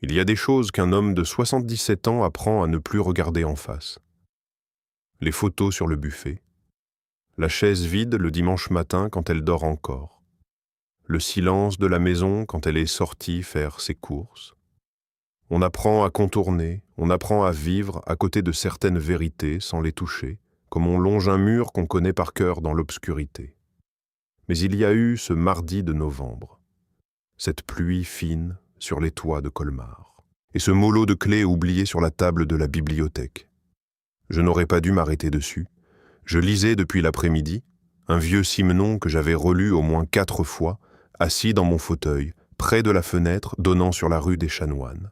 Il y a des choses qu'un homme de 77 ans apprend à ne plus regarder en face. Les photos sur le buffet, la chaise vide le dimanche matin quand elle dort encore, le silence de la maison quand elle est sortie faire ses courses. On apprend à contourner, on apprend à vivre à côté de certaines vérités sans les toucher, comme on longe un mur qu'on connaît par cœur dans l'obscurité. Mais il y a eu ce mardi de novembre, cette pluie fine sur les toits de Colmar, et ce mollo de clés oublié sur la table de la bibliothèque. Je n'aurais pas dû m'arrêter dessus. Je lisais depuis l'après-midi, un vieux Simenon que j'avais relu au moins 4 fois, assis dans mon fauteuil, près de la fenêtre donnant sur la rue des Chanoines.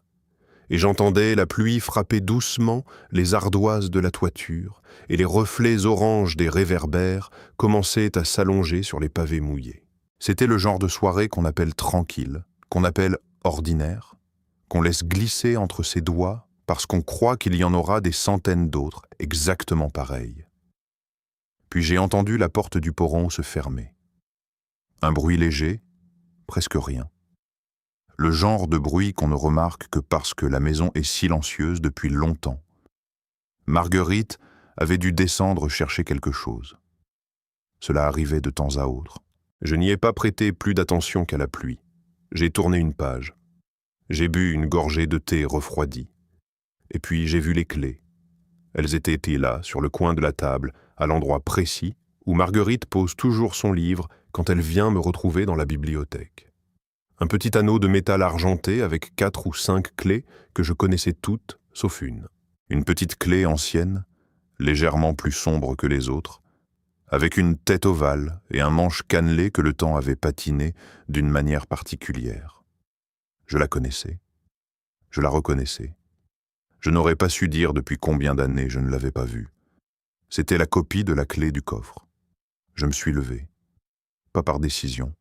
Et j'entendais la pluie frapper doucement les ardoises de la toiture, et les reflets oranges des réverbères commençaient à s'allonger sur les pavés mouillés. C'était le genre de soirée qu'on appelle tranquille, qu'on appelle ordinaire, qu'on laisse glisser entre ses doigts parce qu'on croit qu'il y en aura des centaines d'autres exactement pareilles. Puis j'ai entendu la porte du perron se fermer. Un bruit léger, presque rien. Le genre de bruit qu'on ne remarque que parce que la maison est silencieuse depuis longtemps. Marguerite avait dû descendre chercher quelque chose. Cela arrivait de temps à autre. Je n'y ai pas prêté plus d'attention qu'à la pluie. J'ai tourné une page. J'ai bu une gorgée de thé refroidi. Et puis j'ai vu les clés. Elles étaient là, sur le coin de la table, à l'endroit précis où Marguerite pose toujours son livre quand elle vient me retrouver dans la bibliothèque. Un petit anneau de métal argenté avec 4 ou 5 clés que je connaissais toutes, sauf une. Une petite clé ancienne, légèrement plus sombre que les autres, avec une tête ovale et un manche cannelé que le temps avait patiné d'une manière particulière. Je la connaissais. Je la reconnaissais. Je n'aurais pas su dire depuis combien d'années je ne l'avais pas vue. C'était la copie de la clé du coffre. Je me suis levé. Pas par décision.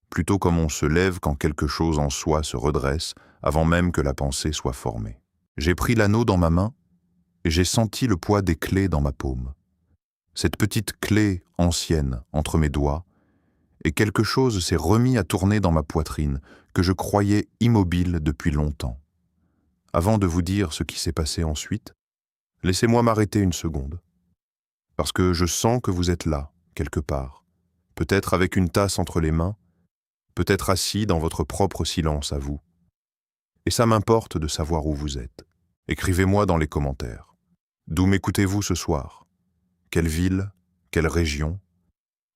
Plutôt comme on se lève quand quelque chose en soi se redresse avant même que la pensée soit formée. J'ai pris l'anneau dans ma main et j'ai senti le poids des clés dans ma paume. Cette petite clé ancienne entre mes doigts, et quelque chose s'est remis à tourner dans ma poitrine que je croyais immobile depuis longtemps. Avant de vous dire ce qui s'est passé ensuite, laissez-moi m'arrêter une seconde. Parce que je sens que vous êtes là, quelque part, peut-être avec une tasse entre les mains, peut-être assis dans votre propre silence à vous. Et ça m'importe de savoir où vous êtes. Écrivez-moi dans les commentaires. D'où m'écoutez-vous ce soir? Quelle ville? Quelle région?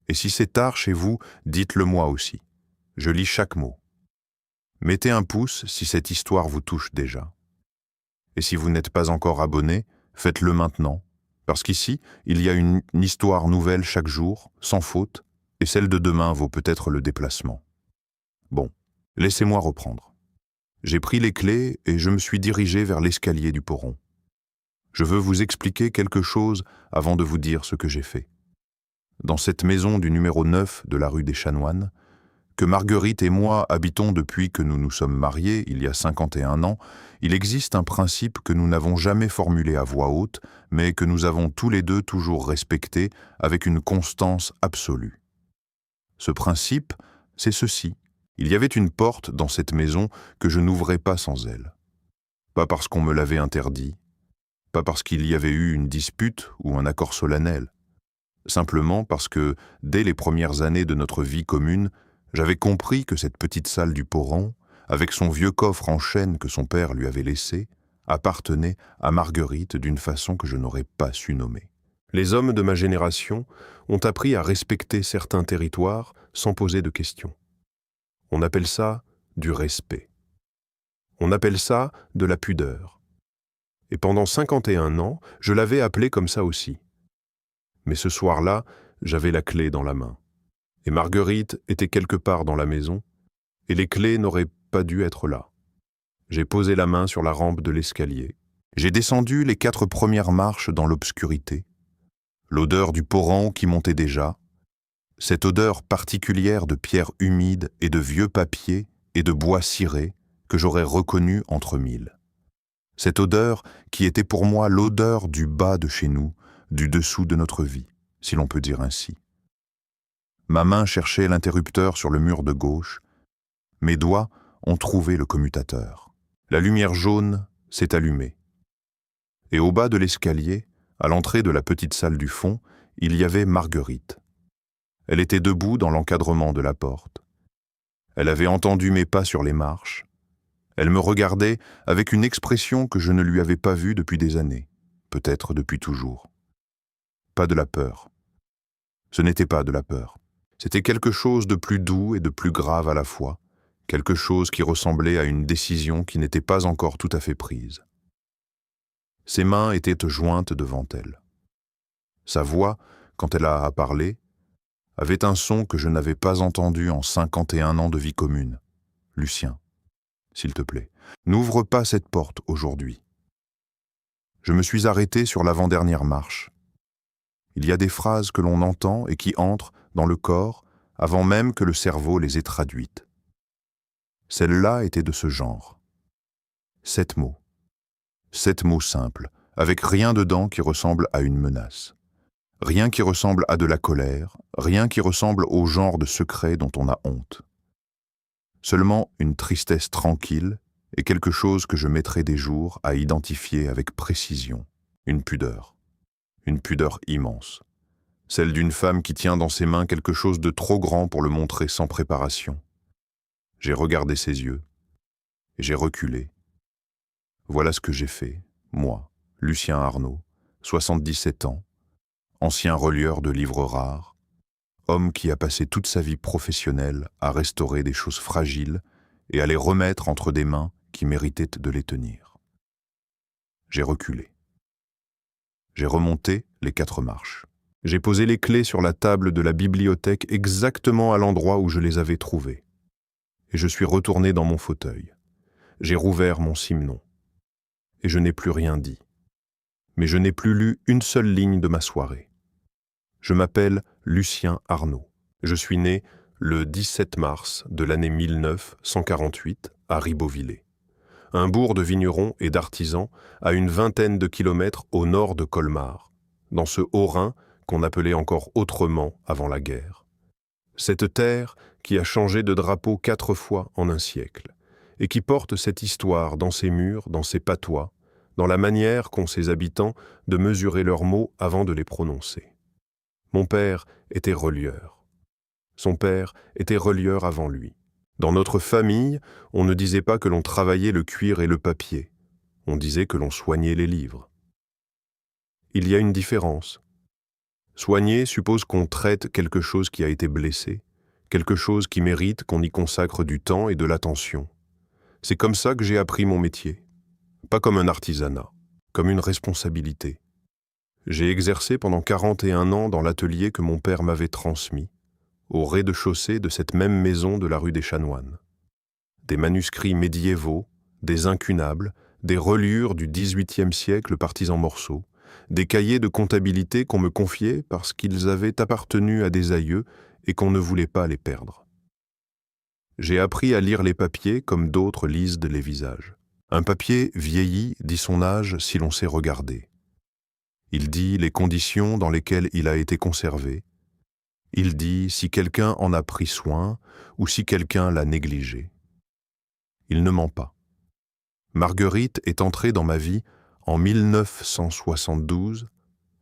Et si c'est tard chez vous, dites-le moi aussi. Je lis chaque mot. Mettez un pouce si cette histoire vous touche déjà. Et si vous n'êtes pas encore abonné, faites-le maintenant. Parce qu'ici, il y a une histoire nouvelle chaque jour, sans faute, et celle de demain vaut peut-être le déplacement. Bon, laissez-moi reprendre. J'ai pris les clés et je me suis dirigé vers l'escalier du perron. Je veux vous expliquer quelque chose avant de vous dire ce que j'ai fait. Dans cette maison du numéro 9 de la rue des Chanoines, que Marguerite et moi habitons depuis que nous nous sommes mariés, il y a 51 ans, il existe un principe que nous n'avons jamais formulé à voix haute, mais que nous avons tous les deux toujours respecté avec une constance absolue. Ce principe, c'est ceci. Il y avait une porte dans cette maison que je n'ouvrais pas sans elle. Pas parce qu'on me l'avait interdit, pas parce qu'il y avait eu une dispute ou un accord solennel, simplement parce que, dès les premières années de notre vie commune, j'avais compris que cette petite salle du perron, avec son vieux coffre en chêne que son père lui avait laissé, appartenait à Marguerite d'une façon que je n'aurais pas su nommer. Les hommes de ma génération ont appris à respecter certains territoires sans poser de questions. On appelle ça du respect. On appelle ça de la pudeur. Et pendant 51 ans, je l'avais appelé comme ça aussi. Mais ce soir-là, j'avais la clé dans la main. Et Marguerite était quelque part dans la maison, et les clés n'auraient pas dû être là. J'ai posé la main sur la rampe de l'escalier. J'ai descendu les 4 premières marches dans l'obscurité. L'odeur du perron qui montait déjà, cette odeur particulière de pierre humide et de vieux papier et de bois ciré que j'aurais reconnu entre mille. Cette odeur qui était pour moi l'odeur du bas de chez nous, du dessous de notre vie, si l'on peut dire ainsi. Ma main cherchait l'interrupteur sur le mur de gauche. Mes doigts ont trouvé le commutateur. La lumière jaune s'est allumée. Et au bas de l'escalier, à l'entrée de la petite salle du fond, il y avait Marguerite. Elle était debout dans l'encadrement de la porte. Elle avait entendu mes pas sur les marches. Elle me regardait avec une expression que je ne lui avais pas vue depuis des années, peut-être depuis toujours. Pas de la peur. Ce n'était pas de la peur. C'était quelque chose de plus doux et de plus grave à la fois, quelque chose qui ressemblait à une décision qui n'était pas encore tout à fait prise. Ses mains étaient jointes devant elle. Sa voix, quand elle a parlé, avait un son que je n'avais pas entendu en 51 ans de vie commune. « Lucien, s'il te plaît, n'ouvre pas cette porte aujourd'hui. » Je me suis arrêté sur l'avant-dernière marche. Il y a des phrases que l'on entend et qui entrent dans le corps avant même que le cerveau les ait traduites. Celle-là était de ce genre. 7 mots. 7 mots simples, avec rien dedans qui ressemble à une menace. Rien qui ressemble à de la colère, rien qui ressemble au genre de secret dont on a honte. Seulement une tristesse tranquille et quelque chose que je mettrai des jours à identifier avec précision. Une pudeur immense. Celle d'une femme qui tient dans ses mains quelque chose de trop grand pour le montrer sans préparation. J'ai regardé ses yeux, et j'ai reculé. Voilà ce que j'ai fait, moi, Lucien Arnaud, 77 ans, ancien relieur de livres rares, homme qui a passé toute sa vie professionnelle à restaurer des choses fragiles et à les remettre entre des mains qui méritaient de les tenir. J'ai reculé. J'ai remonté les 4 marches. J'ai posé les clés sur la table de la bibliothèque exactement à l'endroit où je les avais trouvées. Et je suis retourné dans mon fauteuil. J'ai rouvert mon Simenon. Et je n'ai plus rien dit. Mais je n'ai plus lu une seule ligne de ma soirée. Je m'appelle Lucien Arnaud. Je suis né le 17 mars de l'année 1948 à Ribeauvillé, un bourg de vignerons et d'artisans à une vingtaine de kilomètres au nord de Colmar, dans ce Haut-Rhin qu'on appelait encore autrement avant la guerre. Cette terre qui a changé de drapeau 4 fois en un siècle, et qui porte cette histoire dans ses murs, dans ses patois, dans la manière qu'ont ses habitants de mesurer leurs mots avant de les prononcer. Mon père était relieur. Son père était relieur avant lui. Dans notre famille, on ne disait pas que l'on travaillait le cuir et le papier. On disait que l'on soignait les livres. Il y a une différence. Soigner suppose qu'on traite quelque chose qui a été blessé, quelque chose qui mérite qu'on y consacre du temps et de l'attention. C'est comme ça que j'ai appris mon métier. Pas comme un artisanat, comme une responsabilité. J'ai exercé pendant 41 ans dans l'atelier que mon père m'avait transmis, au rez-de-chaussée de cette même maison de la rue des Chanoines. Des manuscrits médiévaux, des incunables, des reliures du XVIIIe siècle partis en morceaux, des cahiers de comptabilité qu'on me confiait parce qu'ils avaient appartenu à des aïeux et qu'on ne voulait pas les perdre. J'ai appris à lire les papiers comme d'autres lisent les visages. Un papier vieillit dit son âge si l'on sait regarder. Il dit les conditions dans lesquelles il a été conservé. Il dit si quelqu'un en a pris soin ou si quelqu'un l'a négligé. Il ne ment pas. Marguerite est entrée dans ma vie en 1972,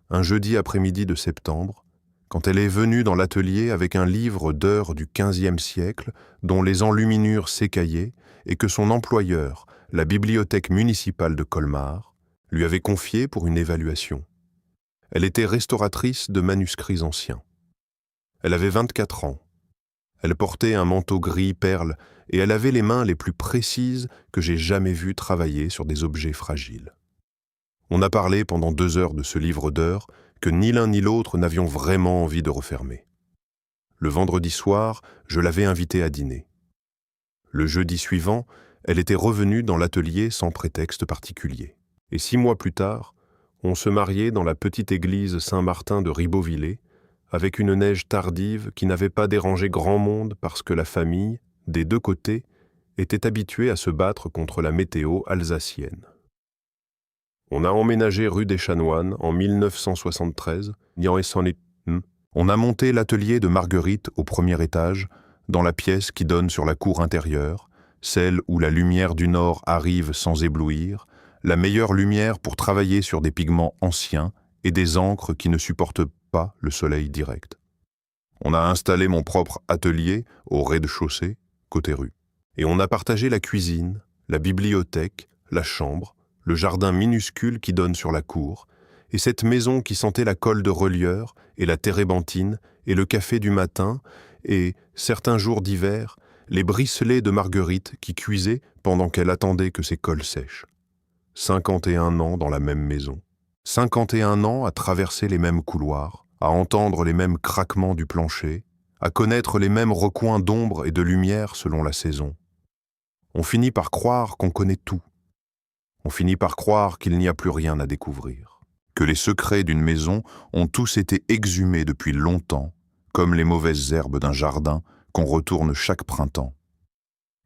un jeudi après-midi de septembre, quand elle est venue dans l'atelier avec un livre d'heures du XVe siècle dont les enluminures s'écaillaient et que son employeur, la bibliothèque municipale de Colmar, lui avait confié pour une évaluation. Elle était restauratrice de manuscrits anciens. Elle avait 24 ans. Elle portait un manteau gris perle et elle avait les mains les plus précises que j'ai jamais vues travailler sur des objets fragiles. On a parlé pendant 2 heures de ce livre d'heures que ni l'un ni l'autre n'avions vraiment envie de refermer. Le vendredi soir, je l'avais invitée à dîner. Le jeudi suivant, elle était revenue dans l'atelier sans prétexte particulier. Et 6 mois plus tard, on se mariait dans la petite église Saint-Martin de Ribeauvillé, avec une neige tardive qui n'avait pas dérangé grand monde parce que la famille, des 2 côtés, était habituée à se battre contre la météo alsacienne. On a emménagé rue des Chanoines en 1973. On a monté l'atelier de Marguerite au 1er étage, dans la pièce qui donne sur la cour intérieure, celle où la lumière du nord arrive sans éblouir, la meilleure lumière pour travailler sur des pigments anciens et des encres qui ne supportent pas le soleil direct. On a installé mon propre atelier au rez-de-chaussée, côté rue. Et on a partagé la cuisine, la bibliothèque, la chambre, le jardin minuscule qui donne sur la cour, et cette maison qui sentait la colle de relieur et la térébenthine et le café du matin, et, certains jours d'hiver, les bricelets de Marguerite qui cuisaient pendant qu'elle attendait que ses colles sèchent. 51 ans dans la même maison. 51 ans à traverser les mêmes couloirs, à entendre les mêmes craquements du plancher, à connaître les mêmes recoins d'ombre et de lumière selon la saison. On finit par croire qu'on connaît tout. On finit par croire qu'il n'y a plus rien à découvrir. Que les secrets d'une maison ont tous été exhumés depuis longtemps, comme les mauvaises herbes d'un jardin qu'on retourne chaque printemps.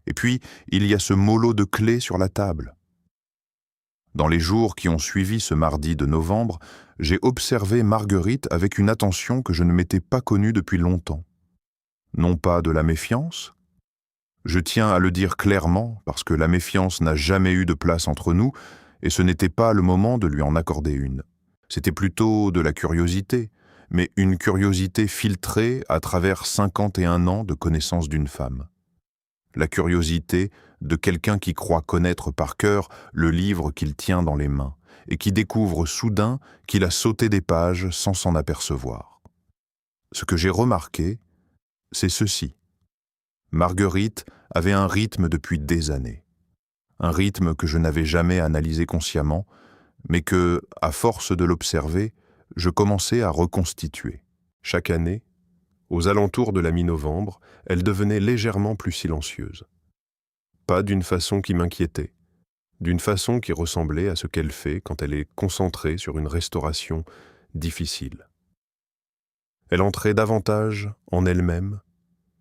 Et puis, il y a ce mollo de clés sur la table. Dans les jours qui ont suivi ce mardi de novembre, j'ai observé Marguerite avec une attention que je ne m'étais pas connue depuis longtemps. Non pas de la méfiance. Je tiens à le dire clairement, parce que la méfiance n'a jamais eu de place entre nous, et ce n'était pas le moment de lui en accorder une. C'était plutôt de la curiosité, mais une curiosité filtrée à travers 51 ans de connaissance d'une femme. La curiosité de quelqu'un qui croit connaître par cœur le livre qu'il tient dans les mains, et qui découvre soudain qu'il a sauté des pages sans s'en apercevoir. Ce que j'ai remarqué, c'est ceci. Marguerite avait un rythme depuis des années. Un rythme que je n'avais jamais analysé consciemment, mais que, à force de l'observer, je commençais à reconstituer. Chaque année, aux alentours de la mi-novembre, elle devenait légèrement plus silencieuse. Pas d'une façon qui m'inquiétait, d'une façon qui ressemblait à ce qu'elle fait quand elle est concentrée sur une restauration difficile. Elle entrait davantage en elle-même,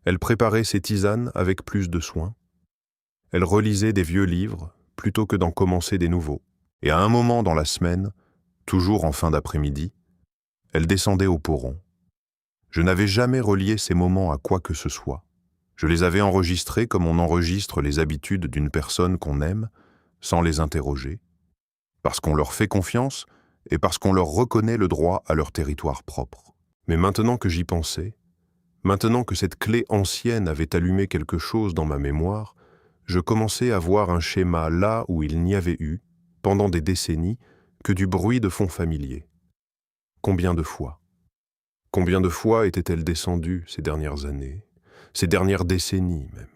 elle préparait ses tisanes avec plus de soin, elle relisait des vieux livres plutôt que d'en commencer des nouveaux, et à un moment dans la semaine, toujours en fin d'après-midi, elle descendait au perron. Je n'avais jamais relié ces moments à quoi que ce soit. Je les avais enregistrés comme on enregistre les habitudes d'une personne qu'on aime, sans les interroger, parce qu'on leur fait confiance et parce qu'on leur reconnaît le droit à leur territoire propre. Mais maintenant que j'y pensais, maintenant que cette clé ancienne avait allumé quelque chose dans ma mémoire, je commençais à voir un schéma là où il n'y avait eu, pendant des décennies, que du bruit de fond familier. Combien de fois était-elle descendue ces dernières années, ces dernières décennies même?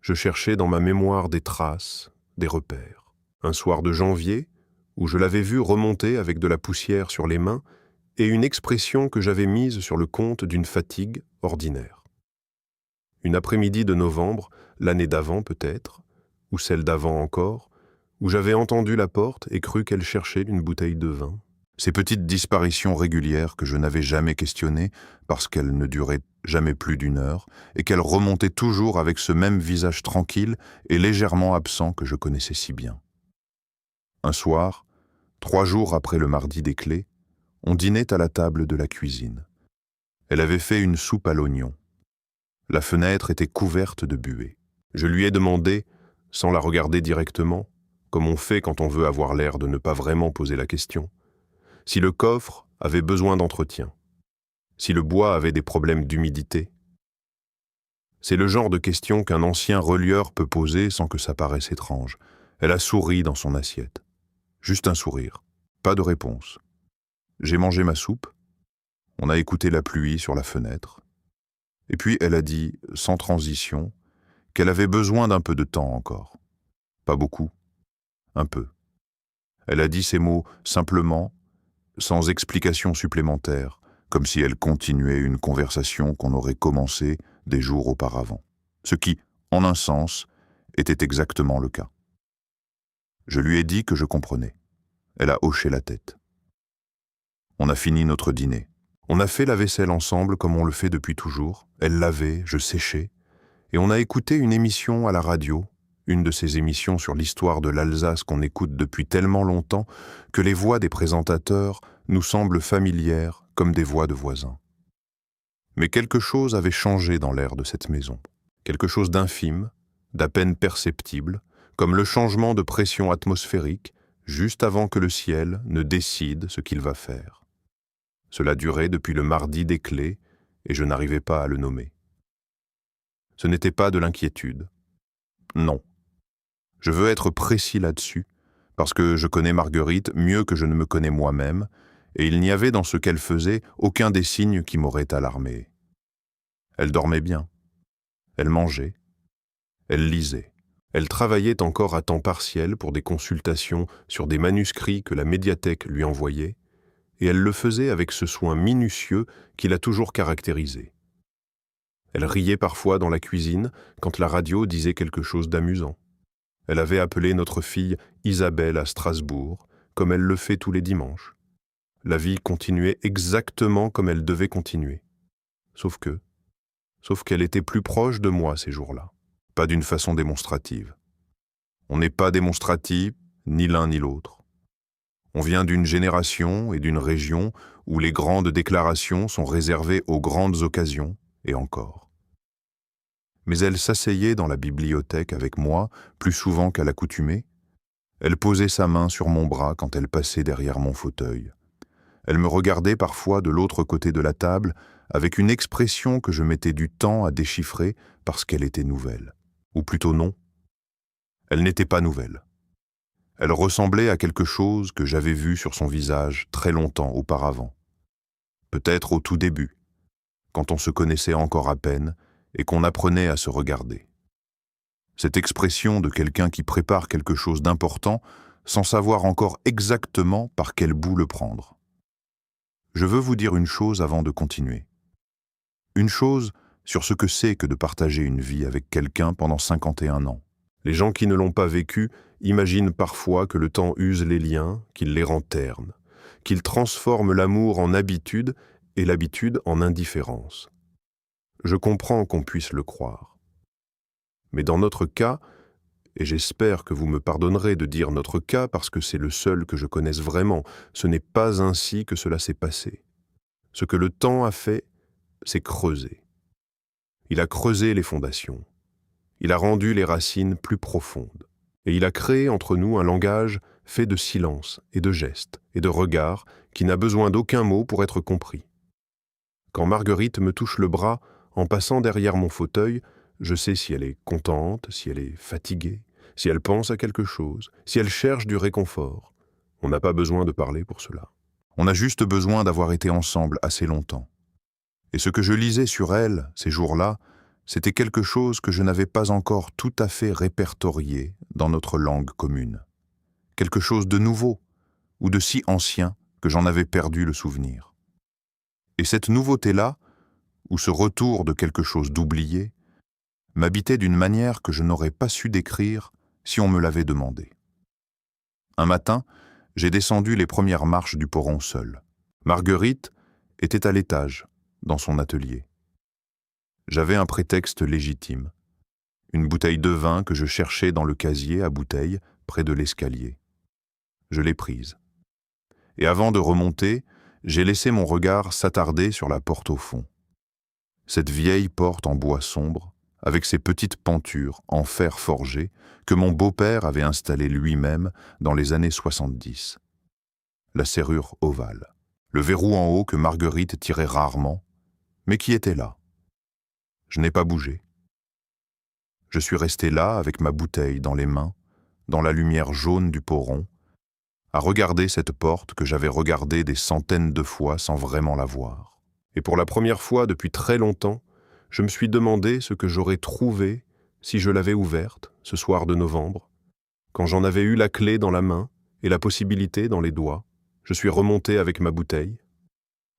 Je cherchais dans ma mémoire des traces, des repères. Un soir de janvier, où je l'avais vue remonter avec de la poussière sur les mains et une expression que j'avais mise sur le compte d'une fatigue ordinaire. Une après-midi de novembre, l'année d'avant peut-être, ou celle d'avant encore, où j'avais entendu la porte et cru qu'elle cherchait une bouteille de vin. Ces petites disparitions régulières que je n'avais jamais questionnées parce qu'elles ne duraient jamais plus d'une heure et qu'elles remontaient toujours avec ce même visage tranquille et légèrement absent que je connaissais si bien. Un soir, 3 jours après le mardi des clés, on dînait à la table de la cuisine. Elle avait fait une soupe à l'oignon. La fenêtre était couverte de buée. Je lui ai demandé, sans la regarder directement, comme on fait quand on veut avoir l'air de ne pas vraiment poser la question, si le coffre avait besoin d'entretien, si le bois avait des problèmes d'humidité. C'est le genre de question qu'un ancien relieur peut poser sans que ça paraisse étrange. Elle a souri dans son assiette. Juste un sourire, pas de réponse. J'ai mangé ma soupe, on a écouté la pluie sur la fenêtre, et puis elle a dit, sans transition, qu'elle avait besoin d'un peu de temps encore. Pas beaucoup, un peu. Elle a dit ces mots simplement, sans explication supplémentaire, comme si elle continuait une conversation qu'on aurait commencée des jours auparavant. Ce qui, en un sens, était exactement le cas. Je lui ai dit que je comprenais. Elle a hoché la tête. On a fini notre dîner. On a fait la vaisselle ensemble comme on le fait depuis toujours. Elle lavait, je séchais. Et on a écouté une émission à la radio, une de ces émissions sur l'histoire de l'Alsace qu'on écoute depuis tellement longtemps que les voix des présentateurs nous semblent familières comme des voix de voisins. Mais quelque chose avait changé dans l'air de cette maison. Quelque chose d'infime, d'à peine perceptible, comme le changement de pression atmosphérique juste avant que le ciel ne décide ce qu'il va faire. Cela durait depuis le mardi des clés et je n'arrivais pas à le nommer. Ce n'était pas de l'inquiétude. Non. Je veux être précis là-dessus, parce que je connais Marguerite mieux que je ne me connais moi-même, et il n'y avait dans ce qu'elle faisait aucun des signes qui m'auraient alarmé. Elle dormait bien. Elle mangeait. Elle lisait. Elle travaillait encore à temps partiel pour des consultations sur des manuscrits que la médiathèque lui envoyait, et elle le faisait avec ce soin minutieux qui l'a toujours caractérisé. Elle riait parfois dans la cuisine quand la radio disait quelque chose d'amusant. Elle avait appelé notre fille Isabelle à Strasbourg, comme elle le fait tous les dimanches. La vie continuait exactement comme elle devait continuer. Sauf qu'elle était plus proche de moi ces jours-là, pas d'une façon démonstrative. On n'est pas démonstratif, ni l'un ni l'autre. On vient d'une génération et d'une région où les grandes déclarations sont réservées aux grandes occasions, et encore. Mais elle s'asseyait dans la bibliothèque avec moi, plus souvent qu'à l'accoutumée. Elle posait sa main sur mon bras quand elle passait derrière mon fauteuil. Elle me regardait parfois de l'autre côté de la table avec une expression que je mettais du temps à déchiffrer parce qu'elle était nouvelle. Ou plutôt non. Elle n'était pas nouvelle. Elle ressemblait à quelque chose que j'avais vu sur son visage très longtemps auparavant. Peut-être au tout début, quand on se connaissait encore à peine et qu'on apprenait à se regarder. Cette expression de quelqu'un qui prépare quelque chose d'important sans savoir encore exactement par quel bout le prendre. Je veux vous dire une chose avant de continuer. Une chose sur ce que c'est que de partager une vie avec quelqu'un pendant 51 ans. Les gens qui ne l'ont pas vécu imaginent parfois que le temps use les liens, qu'il les rend ternes, qu'il transforme l'amour en habitude et l'habitude en indifférence. Je comprends qu'on puisse le croire. Mais dans notre cas, et j'espère que vous me pardonnerez de dire notre cas parce que c'est le seul que je connaisse vraiment, ce n'est pas ainsi que cela s'est passé. Ce que le temps a fait, c'est creuser. Il a creusé les fondations. Il a rendu les racines plus profondes. Et il a créé entre nous un langage fait de silence et de gestes et de regards qui n'a besoin d'aucun mot pour être compris. Quand Marguerite me touche le bras en passant derrière mon fauteuil, je sais si elle est contente, si elle est fatiguée, si elle pense à quelque chose, si elle cherche du réconfort. On n'a pas besoin de parler pour cela. On a juste besoin d'avoir été ensemble assez longtemps. Et ce que je lisais sur elle, ces jours-là, c'était quelque chose que je n'avais pas encore tout à fait répertorié dans notre langue commune. Quelque chose de nouveau, ou de si ancien que j'en avais perdu le souvenir. Et cette nouveauté-là, ou ce retour de quelque chose d'oublié, m'habitait d'une manière que je n'aurais pas su décrire si on me l'avait demandé. Un matin, j'ai descendu les premières marches du perron seul. Marguerite était à l'étage, dans son atelier. J'avais un prétexte légitime, une bouteille de vin que je cherchais dans le casier à bouteilles près de l'escalier. Je l'ai prise. Et avant de remonter, j'ai laissé mon regard s'attarder sur la porte au fond. Cette vieille porte en bois sombre, avec ses petites pentures en fer forgé que mon beau-père avait installées lui-même dans les années 70. La serrure ovale, le verrou en haut que Marguerite tirait rarement, mais qui était là. Je n'ai pas bougé. Je suis resté là avec ma bouteille dans les mains, dans la lumière jaune du perron, à regarder cette porte que j'avais regardée des centaines de fois sans vraiment la voir. Et pour la première fois depuis très longtemps, je me suis demandé ce que j'aurais trouvé si je l'avais ouverte ce soir de novembre. Quand j'en avais eu la clé dans la main et la possibilité dans les doigts, je suis remonté avec ma bouteille.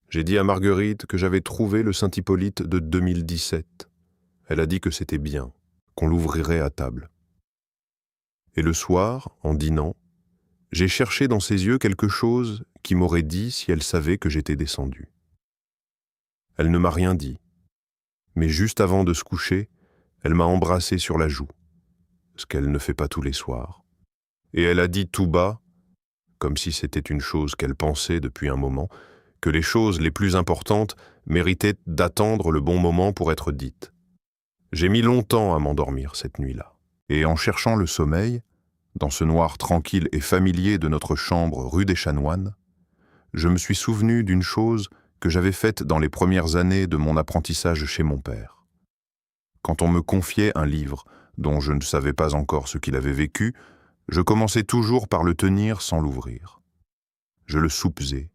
J'ai dit à Marguerite que j'avais trouvé le Saint-Hippolyte de 2017. Elle a dit que c'était bien, qu'on l'ouvrirait à table. Et le soir, en dînant, j'ai cherché dans ses yeux quelque chose qui m'aurait dit si elle savait que j'étais descendu. Elle ne m'a rien dit, mais juste avant de se coucher, elle m'a embrassé sur la joue, ce qu'elle ne fait pas tous les soirs. Et elle a dit tout bas, comme si c'était une chose qu'elle pensait depuis un moment, que les choses les plus importantes méritaient d'attendre le bon moment pour être dites. J'ai mis longtemps à m'endormir cette nuit-là. Et en cherchant le sommeil, dans ce noir tranquille et familier de notre chambre rue des Chanoines, je me suis souvenu d'une chose que j'avais faite dans les premières années de mon apprentissage chez mon père. Quand on me confiait un livre dont je ne savais pas encore ce qu'il avait vécu, je commençais toujours par le tenir sans l'ouvrir. Je le soupesais.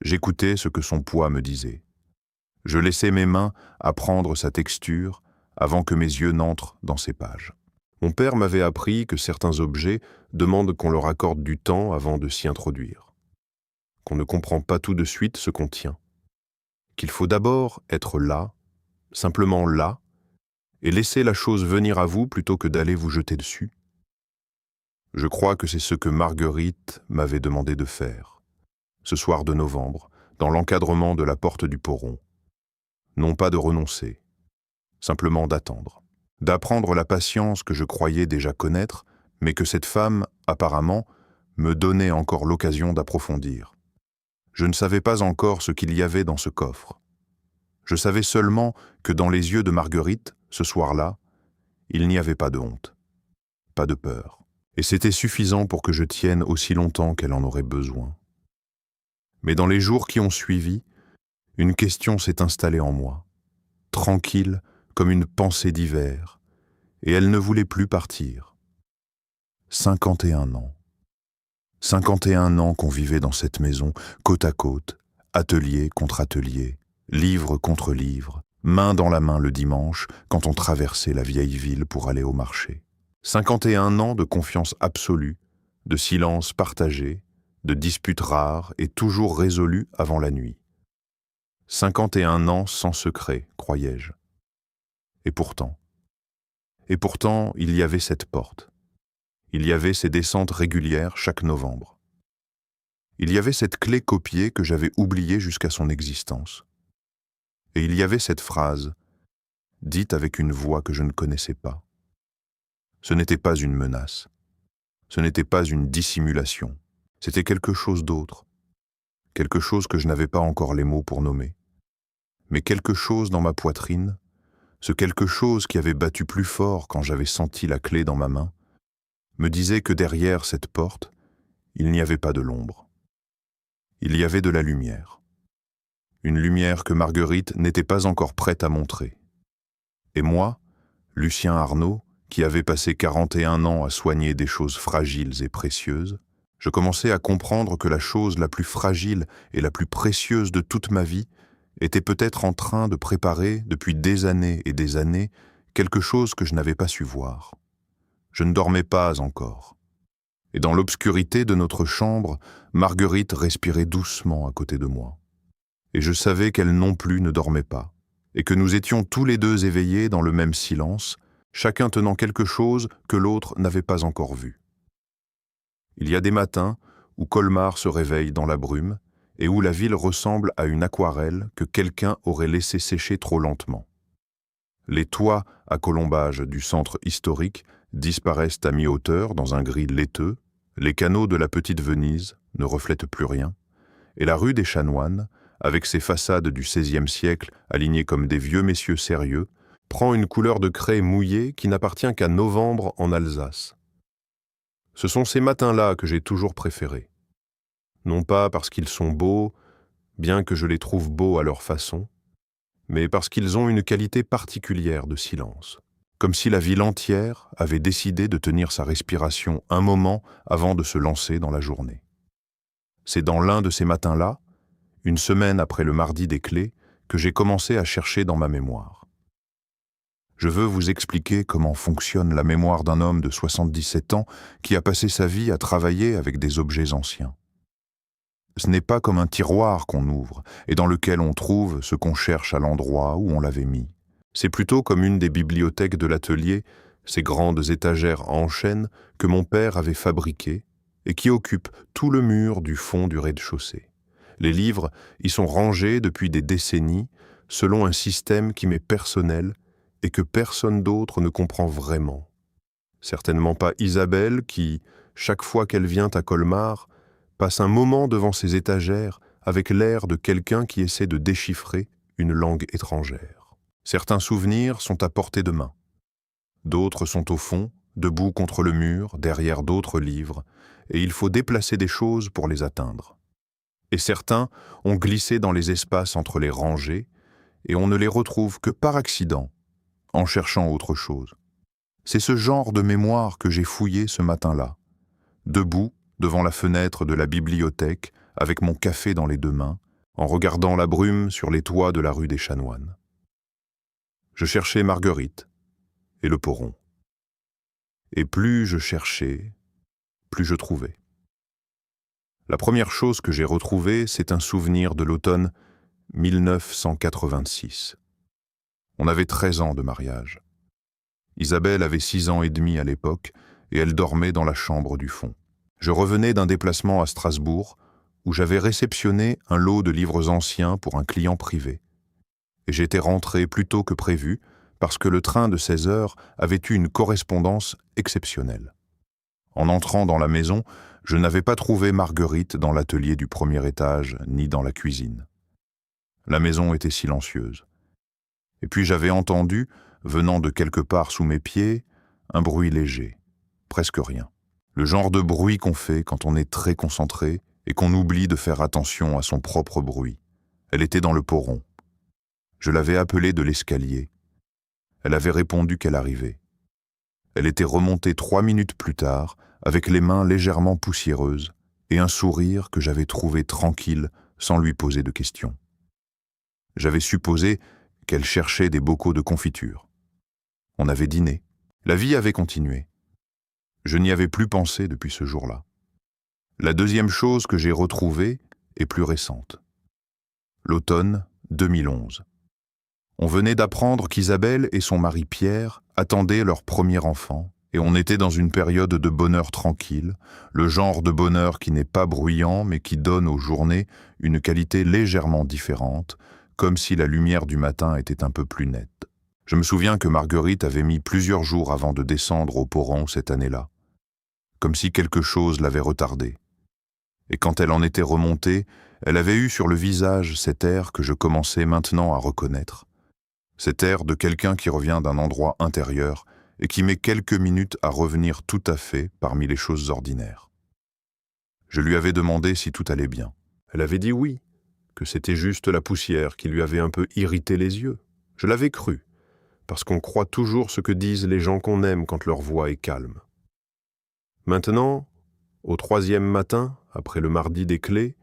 J'écoutais ce que son poids me disait. Je laissais mes mains apprendre sa texture avant que mes yeux n'entrent dans ses pages. Mon père m'avait appris que certains objets demandent qu'on leur accorde du temps avant de s'y introduire, qu'on ne comprend pas tout de suite ce qu'on tient, qu'il faut d'abord être là, simplement là, et laisser la chose venir à vous plutôt que d'aller vous jeter dessus. Je crois que c'est ce que Marguerite m'avait demandé de faire, ce soir de novembre, dans l'encadrement de la porte du Poron. Non pas de renoncer, simplement d'attendre. D'apprendre la patience que je croyais déjà connaître, mais que cette femme, apparemment, me donnait encore l'occasion d'approfondir. Je ne savais pas encore ce qu'il y avait dans ce coffre. Je savais seulement que dans les yeux de Marguerite, ce soir-là, il n'y avait pas de honte, pas de peur. Et c'était suffisant pour que je tienne aussi longtemps qu'elle en aurait besoin. Mais dans les jours qui ont suivi, une question s'est installée en moi, tranquille comme une pensée d'hiver, et elle ne voulait plus partir. 51 ans. 51 ans qu'on vivait dans cette maison, côte à côte, atelier contre atelier, livre contre livre, main dans la main le dimanche quand on traversait la vieille ville pour aller au marché. 51 ans de confiance absolue, de silence partagé, de disputes rares et toujours résolues avant la nuit. 51 ans sans secret, croyais-je. Et pourtant, il y avait cette porte. Il y avait ces descentes régulières chaque novembre. Il y avait cette clé copiée que j'avais oubliée jusqu'à son existence. Et il y avait cette phrase, dite avec une voix que je ne connaissais pas. Ce n'était pas une menace. Ce n'était pas une dissimulation. C'était quelque chose d'autre. Quelque chose que je n'avais pas encore les mots pour nommer. Mais quelque chose dans ma poitrine, ce quelque chose qui avait battu plus fort quand j'avais senti la clé dans ma main, me disait que derrière cette porte, il n'y avait pas de l'ombre. Il y avait de la lumière. Une lumière que Marguerite n'était pas encore prête à montrer. Et moi, Lucien Arnaud, qui avait passé 41 ans à soigner des choses fragiles et précieuses, je commençais à comprendre que la chose la plus fragile et la plus précieuse de toute ma vie était peut-être en train de préparer, depuis des années et des années, quelque chose que je n'avais pas su voir. Je ne dormais pas encore. Et dans l'obscurité de notre chambre, Marguerite respirait doucement à côté de moi. Et je savais qu'elle non plus ne dormait pas, et que nous étions tous les deux éveillés dans le même silence, chacun tenant quelque chose que l'autre n'avait pas encore vu. Il y a des matins où Colmar se réveille dans la brume et où la ville ressemble à une aquarelle que quelqu'un aurait laissé sécher trop lentement. Les toits à colombages du centre historique disparaissent à mi-hauteur dans un gris laiteux, les canaux de la petite Venise ne reflètent plus rien, et la rue des Chanoines, avec ses façades du XVIe siècle alignées comme des vieux messieurs sérieux, prend une couleur de craie mouillée qui n'appartient qu'à novembre en Alsace. Ce sont ces matins-là que j'ai toujours préférés. Non pas parce qu'ils sont beaux, bien que je les trouve beaux à leur façon, mais parce qu'ils ont une qualité particulière de silence, comme si la ville entière avait décidé de tenir sa respiration un moment avant de se lancer dans la journée. C'est dans l'un de ces matins-là, une semaine après le mardi des clés, que j'ai commencé à chercher dans ma mémoire. Je veux vous expliquer comment fonctionne la mémoire d'un homme de 77 ans qui a passé sa vie à travailler avec des objets anciens. Ce n'est pas comme un tiroir qu'on ouvre et dans lequel on trouve ce qu'on cherche à l'endroit où on l'avait mis. C'est plutôt comme une des bibliothèques de l'atelier, ces grandes étagères en chêne que mon père avait fabriquées et qui occupent tout le mur du fond du rez-de-chaussée. Les livres y sont rangés depuis des décennies selon un système qui m'est personnel et que personne d'autre ne comprend vraiment. Certainement pas Isabelle qui, chaque fois qu'elle vient à Colmar, passe un moment devant ces étagères avec l'air de quelqu'un qui essaie de déchiffrer une langue étrangère. Certains souvenirs sont à portée de main. D'autres sont au fond, debout contre le mur, derrière d'autres livres, et il faut déplacer des choses pour les atteindre. Et certains ont glissé dans les espaces entre les rangées, et on ne les retrouve que par accident, en cherchant autre chose. C'est ce genre de mémoire que j'ai fouillé ce matin-là, debout devant la fenêtre de la bibliothèque, avec mon café dans les deux mains, en regardant la brume sur les toits de la rue des Chanoines. Je cherchais Marguerite et le Poron. Et plus je cherchais, plus je trouvais. La première chose que j'ai retrouvée, c'est un souvenir de l'automne 1986. On avait 13 ans de mariage. Isabelle avait 6 ans et demi à l'époque, et elle dormait dans la chambre du fond. Je revenais d'un déplacement à Strasbourg, où j'avais réceptionné un lot de livres anciens pour un client privé. Et j'étais rentré plus tôt que prévu, parce que le train de 16 heures avait eu une correspondance exceptionnelle. En entrant dans la maison, je n'avais pas trouvé Marguerite dans l'atelier du premier étage, ni dans la cuisine. La maison était silencieuse. Et puis j'avais entendu, venant de quelque part sous mes pieds, un bruit léger, presque rien. Le genre de bruit qu'on fait quand on est très concentré et qu'on oublie de faire attention à son propre bruit. Elle était dans le Poron. Je l'avais appelée de l'escalier. Elle avait répondu qu'elle arrivait. Elle était remontée 3 minutes plus tard, avec les mains légèrement poussiéreuses et un sourire que j'avais trouvé tranquille sans lui poser de questions. J'avais supposé qu'elle cherchait des bocaux de confiture. On avait dîné. La vie avait continué. Je n'y avais plus pensé depuis ce jour-là. La deuxième chose que j'ai retrouvée est plus récente. L'automne 2011. On venait d'apprendre qu'Isabelle et son mari Pierre attendaient leur premier enfant, et on était dans une période de bonheur tranquille, le genre de bonheur qui n'est pas bruyant mais qui donne aux journées une qualité légèrement différente, comme si la lumière du matin était un peu plus nette. Je me souviens que Marguerite avait mis plusieurs jours avant de descendre au Poron cette année-là, comme si quelque chose l'avait retardée. Et quand elle en était remontée, elle avait eu sur le visage cet air que je commençais maintenant à reconnaître. Cet air de quelqu'un qui revient d'un endroit intérieur et qui met quelques minutes à revenir tout à fait parmi les choses ordinaires. Je lui avais demandé si tout allait bien. Elle avait dit oui, que c'était juste la poussière qui lui avait un peu irrité les yeux. Je l'avais cru, parce qu'on croit toujours ce que disent les gens qu'on aime quand leur voix est calme. Maintenant, au 3e matin, après le mardi des clés,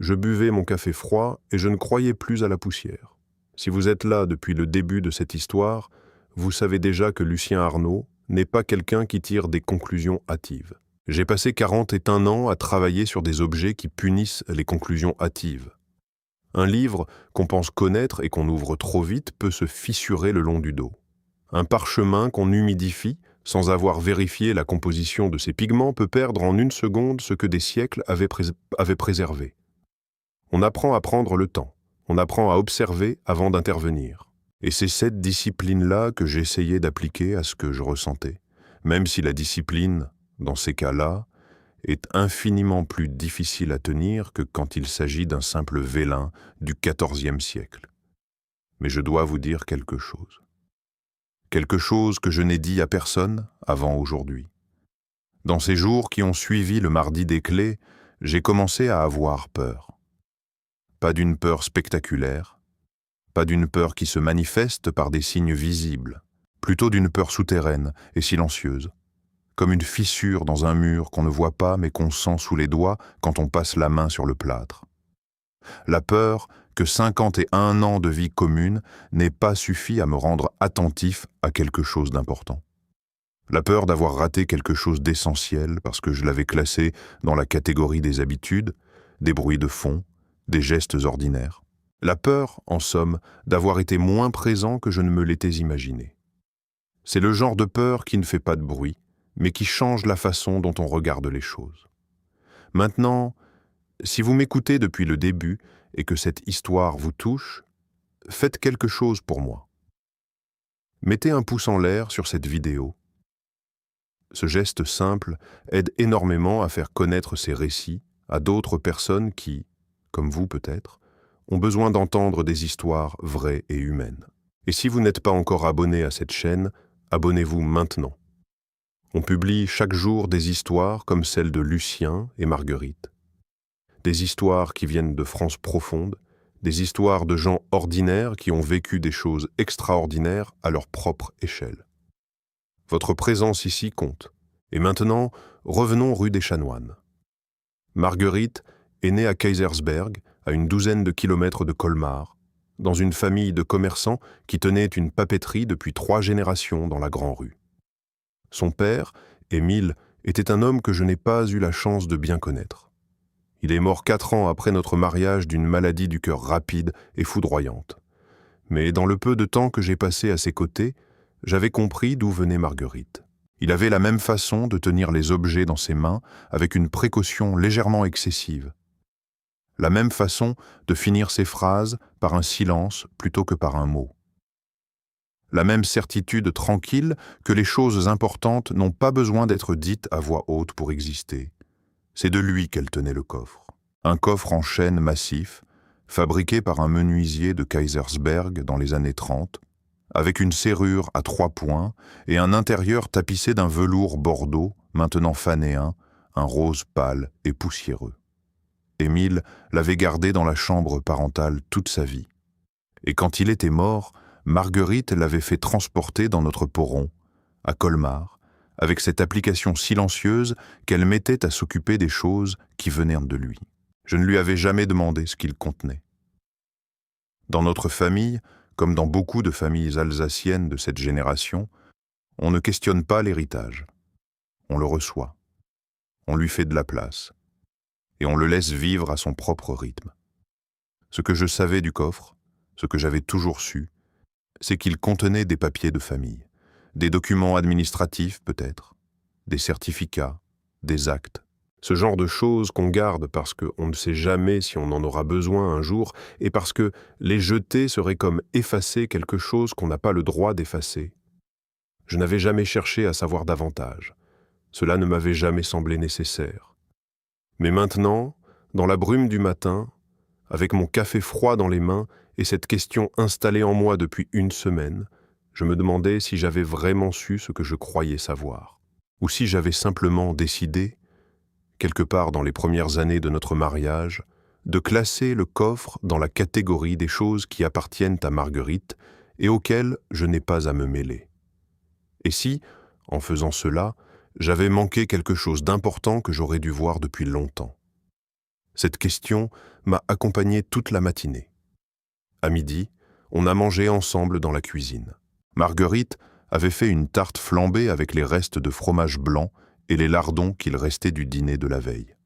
je buvais mon café froid et je ne croyais plus à la poussière. Si vous êtes là depuis le début de cette histoire, vous savez déjà que Lucien Arnauld n'est pas quelqu'un qui tire des conclusions hâtives. J'ai passé 41 ans à travailler sur des objets qui punissent les conclusions hâtives. Un livre qu'on pense connaître et qu'on ouvre trop vite peut se fissurer le long du dos. Un parchemin qu'on humidifie sans avoir vérifié la composition de ses pigments peut perdre en 1 seconde ce que des siècles avaient préservé. On apprend à prendre le temps. On apprend à observer avant d'intervenir. Et c'est cette discipline-là que j'essayais d'appliquer à ce que je ressentais, même si la discipline, dans ces cas-là, est infiniment plus difficile à tenir que quand il s'agit d'un simple vélin du XIVe siècle. Mais je dois vous dire quelque chose. Quelque chose que je n'ai dit à personne avant aujourd'hui. Dans ces jours qui ont suivi le mardi des clés, j'ai commencé à avoir peur. Pas d'une peur spectaculaire, pas d'une peur qui se manifeste par des signes visibles, plutôt d'une peur souterraine et silencieuse, comme une fissure dans un mur qu'on ne voit pas mais qu'on sent sous les doigts quand on passe la main sur le plâtre. La peur que 51 ans de vie commune n'aient pas suffi à me rendre attentif à quelque chose d'important. La peur d'avoir raté quelque chose d'essentiel parce que je l'avais classé dans la catégorie des habitudes, des bruits de fond, des gestes ordinaires. La peur, en somme, d'avoir été moins présent que je ne me l'étais imaginé. C'est le genre de peur qui ne fait pas de bruit, mais qui change la façon dont on regarde les choses. Maintenant, si vous m'écoutez depuis le début et que cette histoire vous touche, faites quelque chose pour moi. Mettez un pouce en l'air sur cette vidéo. Ce geste simple aide énormément à faire connaître ces récits à d'autres personnes qui, comme vous peut-être, ont besoin d'entendre des histoires vraies et humaines. Et si vous n'êtes pas encore abonné à cette chaîne, abonnez-vous maintenant. On publie chaque jour des histoires comme celle de Lucien et Marguerite. Des histoires qui viennent de France profonde, des histoires de gens ordinaires qui ont vécu des choses extraordinaires à leur propre échelle. Votre présence ici compte. Et maintenant, revenons rue des Chanoines. Marguerite est née à Kaysersberg, à une douzaine de kilomètres de Colmar, dans une famille de commerçants qui tenait une papeterie depuis 3 générations dans la Grand-Rue. Son père, Émile, était un homme que je n'ai pas eu la chance de bien connaître. Il est mort 4 ans après notre mariage d'une maladie du cœur rapide et foudroyante. Mais dans le peu de temps que j'ai passé à ses côtés, j'avais compris d'où venait Marguerite. Il avait la même façon de tenir les objets dans ses mains avec une précaution légèrement excessive. La même façon de finir ses phrases par un silence plutôt que par un mot. La même certitude tranquille que les choses importantes n'ont pas besoin d'être dites à voix haute pour exister. C'est de lui qu'elle tenait le coffre. Un coffre en chêne massif, fabriqué par un menuisier de Kaysersberg dans les années 30, avec une serrure à 3 points et un intérieur tapissé d'un velours bordeaux, maintenant fanéen, un rose pâle et poussiéreux. Émile l'avait gardé dans la chambre parentale toute sa vie. Et quand il était mort, Marguerite l'avait fait transporter dans notre poron, à Colmar, avec cette application silencieuse qu'elle mettait à s'occuper des choses qui venaient de lui. Je ne lui avais jamais demandé ce qu'il contenait. Dans notre famille, comme dans beaucoup de familles alsaciennes de cette génération, on ne questionne pas l'héritage. On le reçoit. On lui fait de la place. Et on le laisse vivre à son propre rythme. Ce que je savais du coffre, ce que j'avais toujours su, c'est qu'il contenait des papiers de famille, des documents administratifs peut-être, des certificats, des actes, ce genre de choses qu'on garde parce qu'on ne sait jamais si on en aura besoin un jour et parce que les jeter serait comme effacer quelque chose qu'on n'a pas le droit d'effacer. Je n'avais jamais cherché à savoir davantage. Cela ne m'avait jamais semblé nécessaire. Mais maintenant, dans la brume du matin, avec mon café froid dans les mains et cette question installée en moi depuis 1 semaine, je me demandais si j'avais vraiment su ce que je croyais savoir, ou si j'avais simplement décidé, quelque part dans les premières années de notre mariage, de classer le coffre dans la catégorie des choses qui appartiennent à Marguerite et auxquelles je n'ai pas à me mêler. Et si, en faisant cela, j'avais manqué quelque chose d'important que j'aurais dû voir depuis longtemps. Cette question m'a accompagné toute la matinée. À midi, on a mangé ensemble dans la cuisine. Marguerite avait fait une tarte flambée avec les restes de fromage blanc et les lardons qu'il restait du dîner de la veille.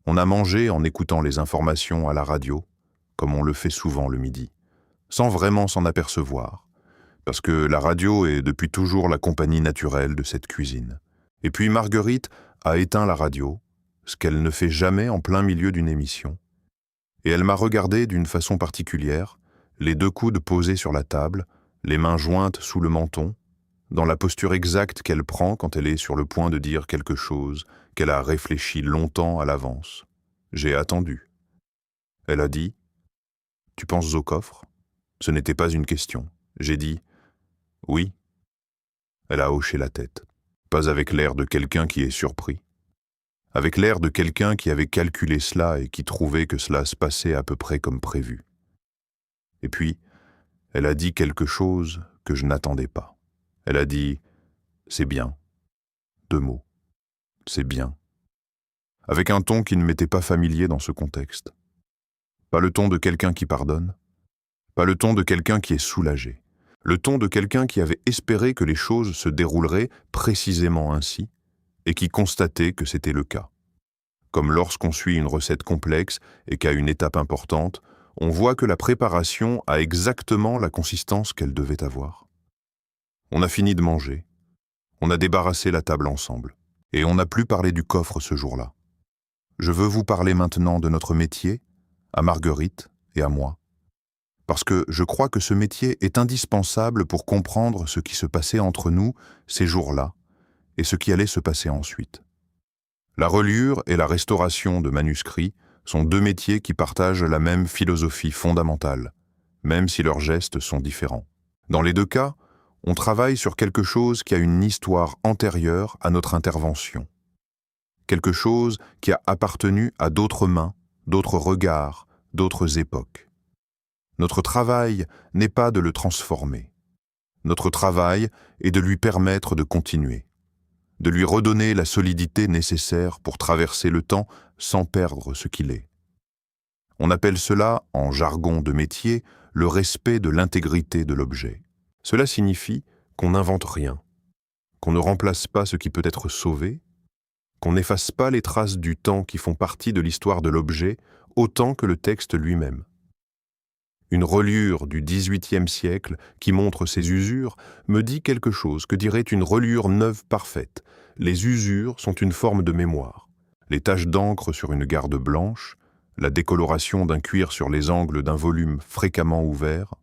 On a mangé en écoutant les informations à la radio, comme on le fait souvent le midi, sans vraiment s'en apercevoir, parce que la radio est depuis toujours la compagnie naturelle de cette cuisine. Et puis Marguerite a éteint la radio, ce qu'elle ne fait jamais en plein milieu d'une émission, et elle m'a regardé d'une façon particulière, les 2 coudes posés sur la table, les mains jointes sous le menton, dans la posture exacte qu'elle prend quand elle est sur le point de dire quelque chose qu'elle a réfléchi longtemps à l'avance. J'ai attendu. Elle a dit « Tu penses au coffre ?» Ce n'était pas une question. J'ai dit « Oui ». Elle a hoché la tête, pas avec l'air de quelqu'un qui est surpris, avec l'air de quelqu'un qui avait calculé cela et qui trouvait que cela se passait à peu près comme prévu. Et puis, elle a dit quelque chose que je n'attendais pas. Elle a dit « c'est bien », 2 mots, « c'est bien », avec un ton qui ne m'était pas familier dans ce contexte. Pas le ton de quelqu'un qui pardonne, pas le ton de quelqu'un qui est soulagé, le ton de quelqu'un qui avait espéré que les choses se dérouleraient précisément ainsi et qui constatait que c'était le cas. Comme lorsqu'on suit une recette complexe et qu'à une étape importante, on voit que la préparation a exactement la consistance qu'elle devait avoir. On a fini de manger, on a débarrassé la table ensemble, et on n'a plus parlé du coffre ce jour-là. Je veux vous parler maintenant de notre métier, à Marguerite et à moi, parce que je crois que ce métier est indispensable pour comprendre ce qui se passait entre nous ces jours-là et ce qui allait se passer ensuite. La reliure et la restauration de manuscrits sont 2 métiers qui partagent la même philosophie fondamentale, même si leurs gestes sont différents. Dans les 2 cas, On travaille sur quelque chose qui a une histoire antérieure à notre intervention. Quelque chose qui a appartenu à d'autres mains, d'autres regards, d'autres époques. Notre travail n'est pas de le transformer. Notre travail est de lui permettre de continuer, de lui redonner la solidité nécessaire pour traverser le temps sans perdre ce qu'il est. On appelle cela, en jargon de métier, le respect de l'intégrité de l'objet. Cela signifie qu'on n'invente rien, qu'on ne remplace pas ce qui peut être sauvé, qu'on n'efface pas les traces du temps qui font partie de l'histoire de l'objet autant que le texte lui-même. Une reliure du XVIIIe siècle qui montre ses usures me dit quelque chose que dirait une reliure neuve parfaite. Les usures sont une forme de mémoire. Les taches d'encre sur une garde blanche, la décoloration d'un cuir sur les angles d'un volume fréquemment ouvert,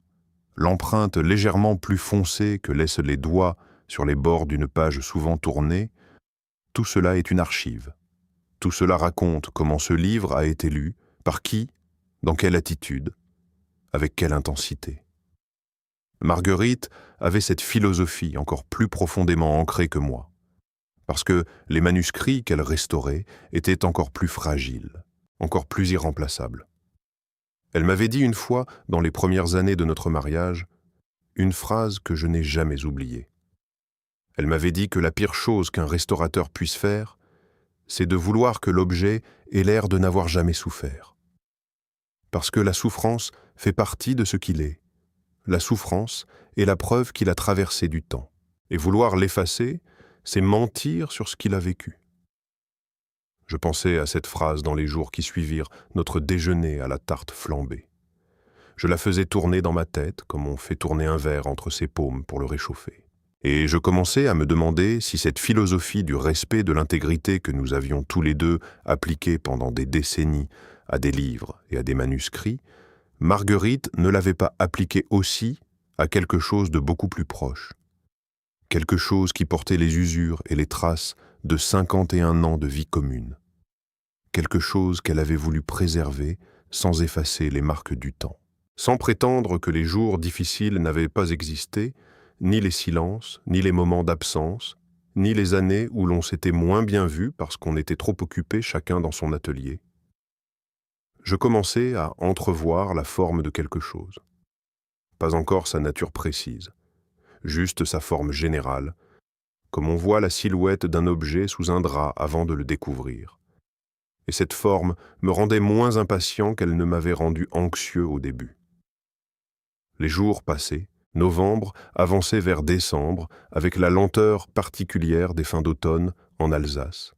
l'empreinte légèrement plus foncée que laissent les doigts sur les bords d'une page souvent tournée, tout cela est une archive. Tout cela raconte comment ce livre a été lu, par qui, dans quelle attitude, avec quelle intensité. Marguerite avait cette philosophie encore plus profondément ancrée que moi, parce que les manuscrits qu'elle restaurait étaient encore plus fragiles, encore plus irremplaçables. Elle m'avait dit une fois, dans les premières années de notre mariage, une phrase que je n'ai jamais oubliée. Elle m'avait dit que la pire chose qu'un restaurateur puisse faire, c'est de vouloir que l'objet ait l'air de n'avoir jamais souffert. Parce que la souffrance fait partie de ce qu'il est. La souffrance est la preuve qu'il a traversé du temps. Et vouloir l'effacer, c'est mentir sur ce qu'il a vécu. Je pensais à cette phrase dans les jours qui suivirent notre déjeuner à la tarte flambée. Je la faisais tourner dans ma tête comme on fait tourner un verre entre ses paumes pour le réchauffer. Et je commençais à me demander si cette philosophie du respect de l'intégrité que nous avions tous les deux appliquée pendant des décennies à des livres et à des manuscrits, Marguerite ne l'avait pas appliquée aussi à quelque chose de beaucoup plus proche. Quelque chose qui portait les usures et les traces de 51 ans de vie commune. Quelque chose qu'elle avait voulu préserver sans effacer les marques du temps. Sans prétendre que les jours difficiles n'avaient pas existé, ni les silences, ni les moments d'absence, ni les années où l'on s'était moins bien vu parce qu'on était trop occupés chacun dans son atelier. Je commençais à entrevoir la forme de quelque chose. Pas encore sa nature précise, juste sa forme générale, comme on voit la silhouette d'un objet sous un drap avant de le découvrir. Et cette forme me rendait moins impatient qu'elle ne m'avait rendu anxieux au début. Les jours passaient, novembre avançait vers décembre avec la lenteur particulière des fins d'automne en Alsace,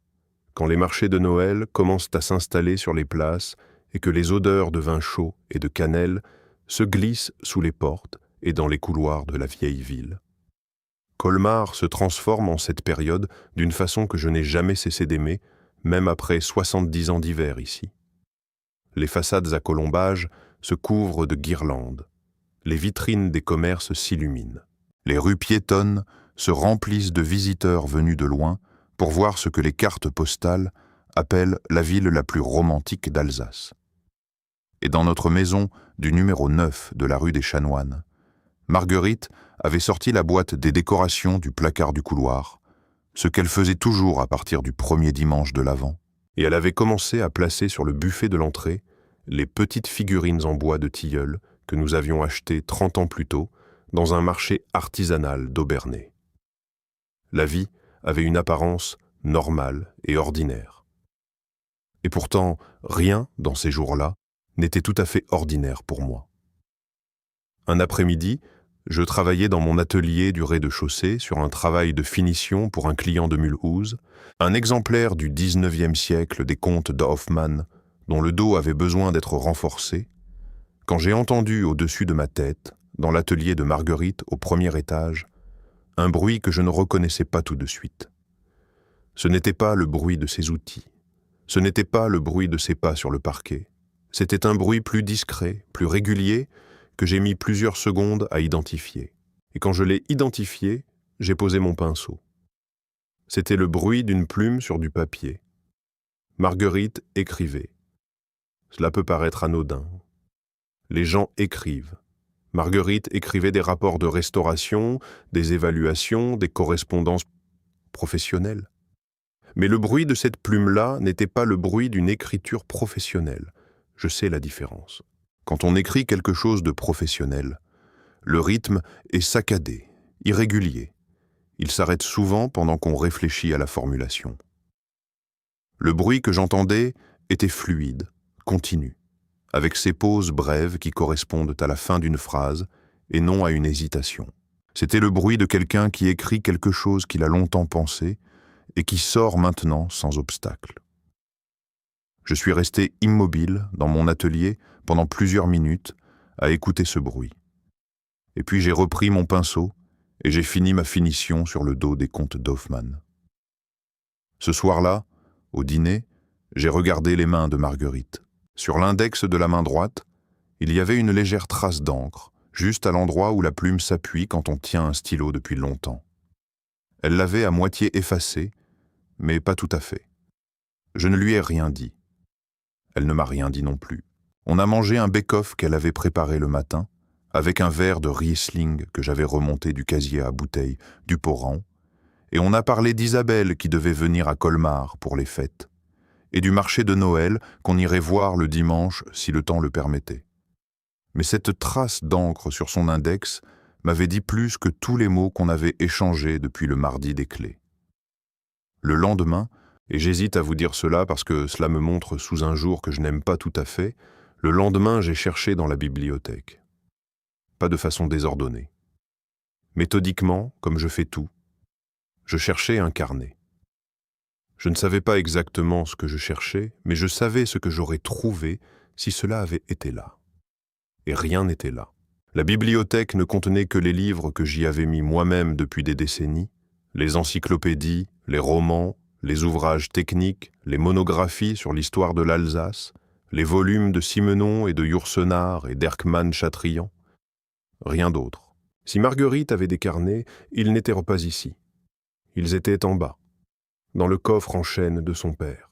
quand les marchés de Noël commencent à s'installer sur les places et que les odeurs de vin chaud et de cannelle se glissent sous les portes et dans les couloirs de la vieille ville. Colmar se transforme en cette période d'une façon que je n'ai jamais cessé d'aimer, même après 70 ans d'hiver ici. Les façades à colombages se couvrent de guirlandes. Les vitrines des commerces s'illuminent. Les rues piétonnes se remplissent de visiteurs venus de loin pour voir ce que les cartes postales appellent la ville la plus romantique d'Alsace. Et dans notre maison du numéro 9 de la rue des Chanoines, Marguerite avait sorti la boîte des décorations du placard du couloir, ce qu'elle faisait toujours à partir du premier dimanche de l'Avent, et elle avait commencé à placer sur le buffet de l'entrée les petites figurines en bois de tilleul que nous avions achetées 30 ans plus tôt dans un marché artisanal d'Aubernay. La vie avait une apparence normale et ordinaire. Et pourtant, rien dans ces jours-là n'était tout à fait ordinaire pour moi. Un après-midi, je travaillais dans mon atelier du rez-de-chaussée sur un travail de finition pour un client de Mulhouse, un exemplaire du XIXe siècle des contes de Hoffmann, dont le dos avait besoin d'être renforcé, quand j'ai entendu au-dessus de ma tête, dans l'atelier de Marguerite au premier étage, un bruit que je ne reconnaissais pas tout de suite. Ce n'était pas le bruit de ses outils, ce n'était pas le bruit de ses pas sur le parquet, c'était un bruit plus discret, plus régulier, que j'ai mis plusieurs secondes à identifier. Et quand je l'ai identifié, j'ai posé mon pinceau. C'était le bruit d'une plume sur du papier. Marguerite écrivait. Cela peut paraître anodin. Les gens écrivent. Marguerite écrivait des rapports de restauration, des évaluations, des correspondances professionnelles. Mais le bruit de cette plume-là n'était pas le bruit d'une écriture professionnelle. Je sais la différence. Quand on écrit quelque chose de professionnel, le rythme est saccadé, irrégulier. Il s'arrête souvent pendant qu'on réfléchit à la formulation. Le bruit que j'entendais était fluide, continu, avec ces pauses brèves qui correspondent à la fin d'une phrase et non à une hésitation. C'était le bruit de quelqu'un qui écrit quelque chose qu'il a longtemps pensé et qui sort maintenant sans obstacle. Je suis resté immobile dans mon atelier pendant plusieurs minutes à écouter ce bruit. Et puis j'ai repris mon pinceau et j'ai fini ma finition sur le dos des contes d'Hoffmann. Ce soir-là, au dîner, j'ai regardé les mains de Marguerite. Sur l'index de la main droite, il y avait une légère trace d'encre, juste à l'endroit où la plume s'appuie quand on tient un stylo depuis longtemps. Elle l'avait à moitié effacé, mais pas tout à fait. Je ne lui ai rien dit. Elle ne m'a rien dit non plus. On a mangé un bake-off qu'elle avait préparé le matin, avec un verre de Riesling que j'avais remonté du casier à bouteilles du Poran, et on a parlé d'Isabelle qui devait venir à Colmar pour les fêtes, et du marché de Noël qu'on irait voir le dimanche si le temps le permettait. Mais cette trace d'encre sur son index m'avait dit plus que tous les mots qu'on avait échangés depuis le mardi des clés. Le lendemain, et j'hésite à vous dire cela parce que cela me montre sous un jour que je n'aime pas tout à fait, le lendemain j'ai cherché dans la bibliothèque. Pas de façon désordonnée. Méthodiquement, comme je fais tout, je cherchais un carnet. Je ne savais pas exactement ce que je cherchais, mais je savais ce que j'aurais trouvé si cela avait été là. Et rien n'était là. La bibliothèque ne contenait que les livres que j'y avais mis moi-même depuis des décennies, les encyclopédies, les romans, les ouvrages techniques, les monographies sur l'histoire de l'Alsace, les volumes de Simenon et de Yourcenar et d'Erckmann-Chatrian. Rien d'autre. Si Marguerite avait des carnets, ils n'étaient pas ici. Ils étaient en bas, dans le coffre en chêne de son père.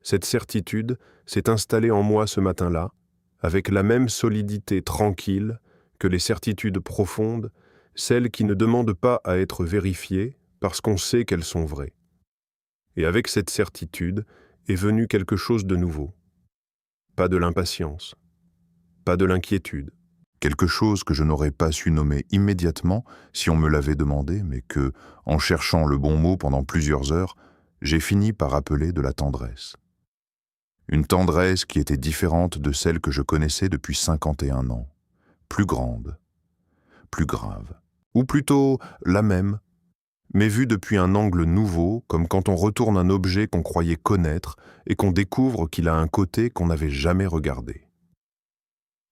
Cette certitude s'est installée en moi ce matin-là, avec la même solidité tranquille que les certitudes profondes, celles qui ne demandent pas à être vérifiées parce qu'on sait qu'elles sont vraies. Et avec cette certitude est venu quelque chose de nouveau. Pas de l'impatience, pas de l'inquiétude. Quelque chose que je n'aurais pas su nommer immédiatement si on me l'avait demandé, mais que, en cherchant le bon mot pendant plusieurs heures, j'ai fini par appeler de la tendresse. Une tendresse qui était différente de celle que je connaissais depuis 51 ans, plus grande, plus grave, ou plutôt la même, mais vue depuis un angle nouveau, comme quand on retourne un objet qu'on croyait connaître et qu'on découvre qu'il a un côté qu'on n'avait jamais regardé.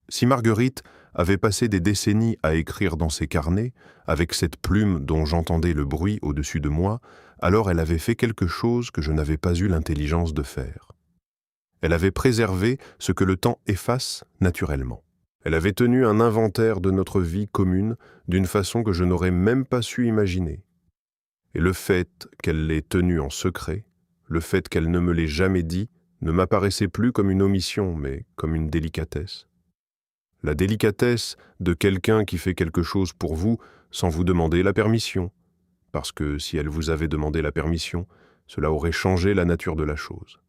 Si Marguerite avait passé des décennies à écrire dans ses carnets, avec cette plume dont j'entendais le bruit au-dessus de moi, alors elle avait fait quelque chose que je n'avais pas eu l'intelligence de faire. Elle avait préservé ce que le temps efface naturellement. Elle avait tenu un inventaire de notre vie commune d'une façon que je n'aurais même pas su imaginer. Et le fait qu'elle l'ait tenu en secret, le fait qu'elle ne me l'ait jamais dit, ne m'apparaissait plus comme une omission, mais comme une délicatesse. La délicatesse de quelqu'un qui fait quelque chose pour vous sans vous demander la permission, parce que si elle vous avait demandé la permission, cela aurait changé la nature de la chose.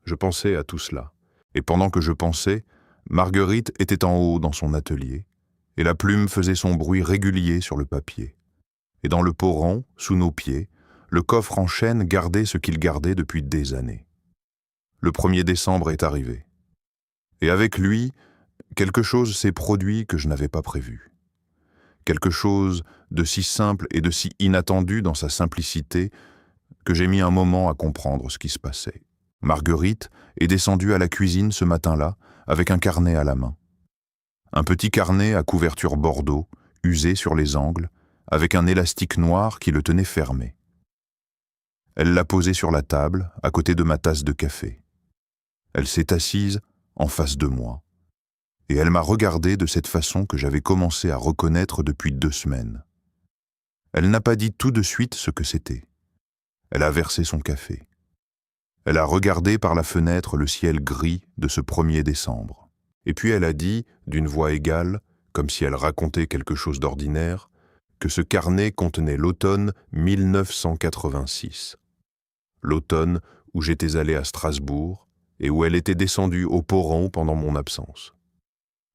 Je pensais à tout cela, et pendant que je pensais, Marguerite était en haut dans son atelier, et la plume faisait son bruit régulier sur le papier. Et dans le Poran, sous nos pieds, le coffre en chêne gardait ce qu'il gardait depuis des années. Le 1er décembre est arrivé. Et avec lui, quelque chose s'est produit que je n'avais pas prévu. Quelque chose de si simple et de si inattendu dans sa simplicité que j'ai mis un moment à comprendre ce qui se passait. Marguerite est descendue à la cuisine ce matin-là avec un carnet à la main. Un petit carnet à couverture bordeaux, usé sur les angles, avec un élastique noir qui le tenait fermé. Elle l'a posé sur la table, à côté de ma tasse de café. Elle s'est assise en face de moi. Et elle m'a regardé de cette façon que j'avais commencé à reconnaître depuis 2 semaines. Elle n'a pas dit tout de suite ce que c'était. Elle a versé son café. Elle a regardé par la fenêtre le ciel gris de ce 1er décembre. Et puis elle a dit, d'une voix égale, comme si elle racontait quelque chose d'ordinaire, que ce carnet contenait l'automne 1986. L'automne où j'étais allé à Strasbourg et où elle était descendue au Poran pendant mon absence.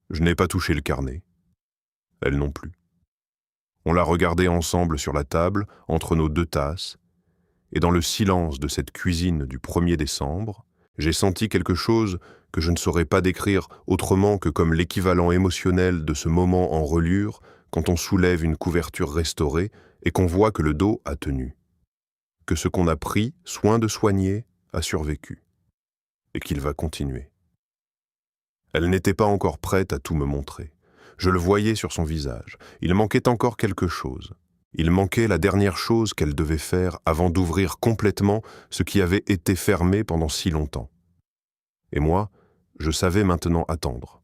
Je n'ai pas touché le carnet. Elle non plus. On l'a regardé ensemble sur la table, entre nos 2 tasses, et dans le silence de cette cuisine du 1er décembre, j'ai senti quelque chose que je ne saurais pas décrire autrement que comme l'équivalent émotionnel de ce moment en reliure quand on soulève une couverture restaurée et qu'on voit que le dos a tenu, que ce qu'on a pris soin de soigner a survécu, et qu'il va continuer. Elle n'était pas encore prête à tout me montrer. Je le voyais sur son visage. Il manquait encore quelque chose. Il manquait la dernière chose qu'elle devait faire avant d'ouvrir complètement ce qui avait été fermé pendant si longtemps. Et moi, je savais maintenant attendre.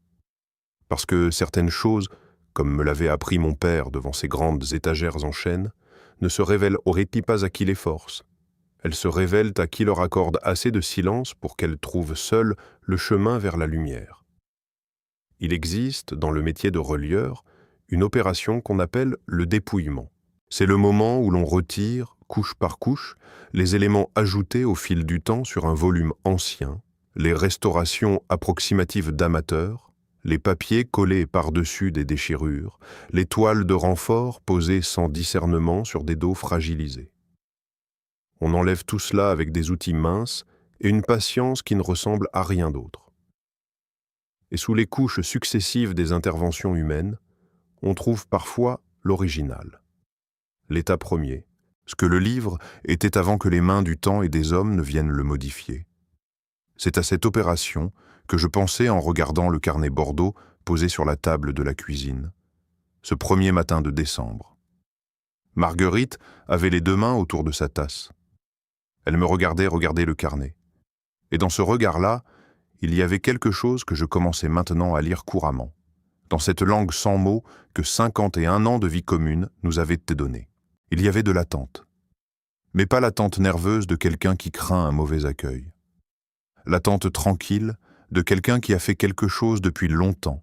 Parce que certaines choses, comme me l'avait appris mon père devant ses grandes étagères en chêne, ne se révèlent au répit pas à qui les force. Elles se révèlent à qui leur accorde assez de silence pour qu'elles trouvent seules le chemin vers la lumière. Il existe, dans le métier de relieur, une opération qu'on appelle le dépouillement. C'est le moment où l'on retire, couche par couche, les éléments ajoutés au fil du temps sur un volume ancien, les restaurations approximatives d'amateurs, les papiers collés par-dessus des déchirures, les toiles de renfort posées sans discernement sur des dos fragilisés. On enlève tout cela avec des outils minces et une patience qui ne ressemble à rien d'autre. Et sous les couches successives des interventions humaines, on trouve parfois l'original, l'état premier, ce que le livre était avant que les mains du temps et des hommes ne viennent le modifier. C'est à cette opération que je pensais en regardant le carnet Bordeaux posé sur la table de la cuisine, ce 1er matin de décembre. Marguerite avait les 2 mains autour de sa tasse. Elle me regardait regarder le carnet. Et dans ce regard-là, il y avait quelque chose que je commençais maintenant à lire couramment, dans cette langue sans mots que 51 ans de vie commune nous avaient donné. Il y avait de l'attente. Mais pas l'attente nerveuse de quelqu'un qui craint un mauvais accueil. L'attente tranquille de quelqu'un qui a fait quelque chose depuis longtemps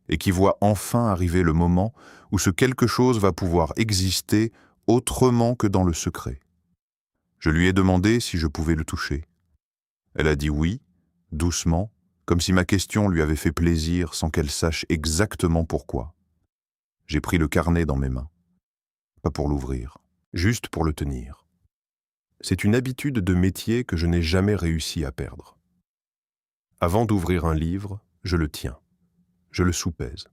et qui voit enfin arriver le moment où ce quelque chose va pouvoir exister autrement que dans le secret. Je lui ai demandé si je pouvais le toucher. Elle a dit oui, doucement, comme si ma question lui avait fait plaisir sans qu'elle sache exactement pourquoi. J'ai pris le carnet dans mes mains. Pas pour l'ouvrir, juste pour le tenir. C'est une habitude de métier que je n'ai jamais réussi à perdre. Avant d'ouvrir un livre, je le tiens. Je le soupèse.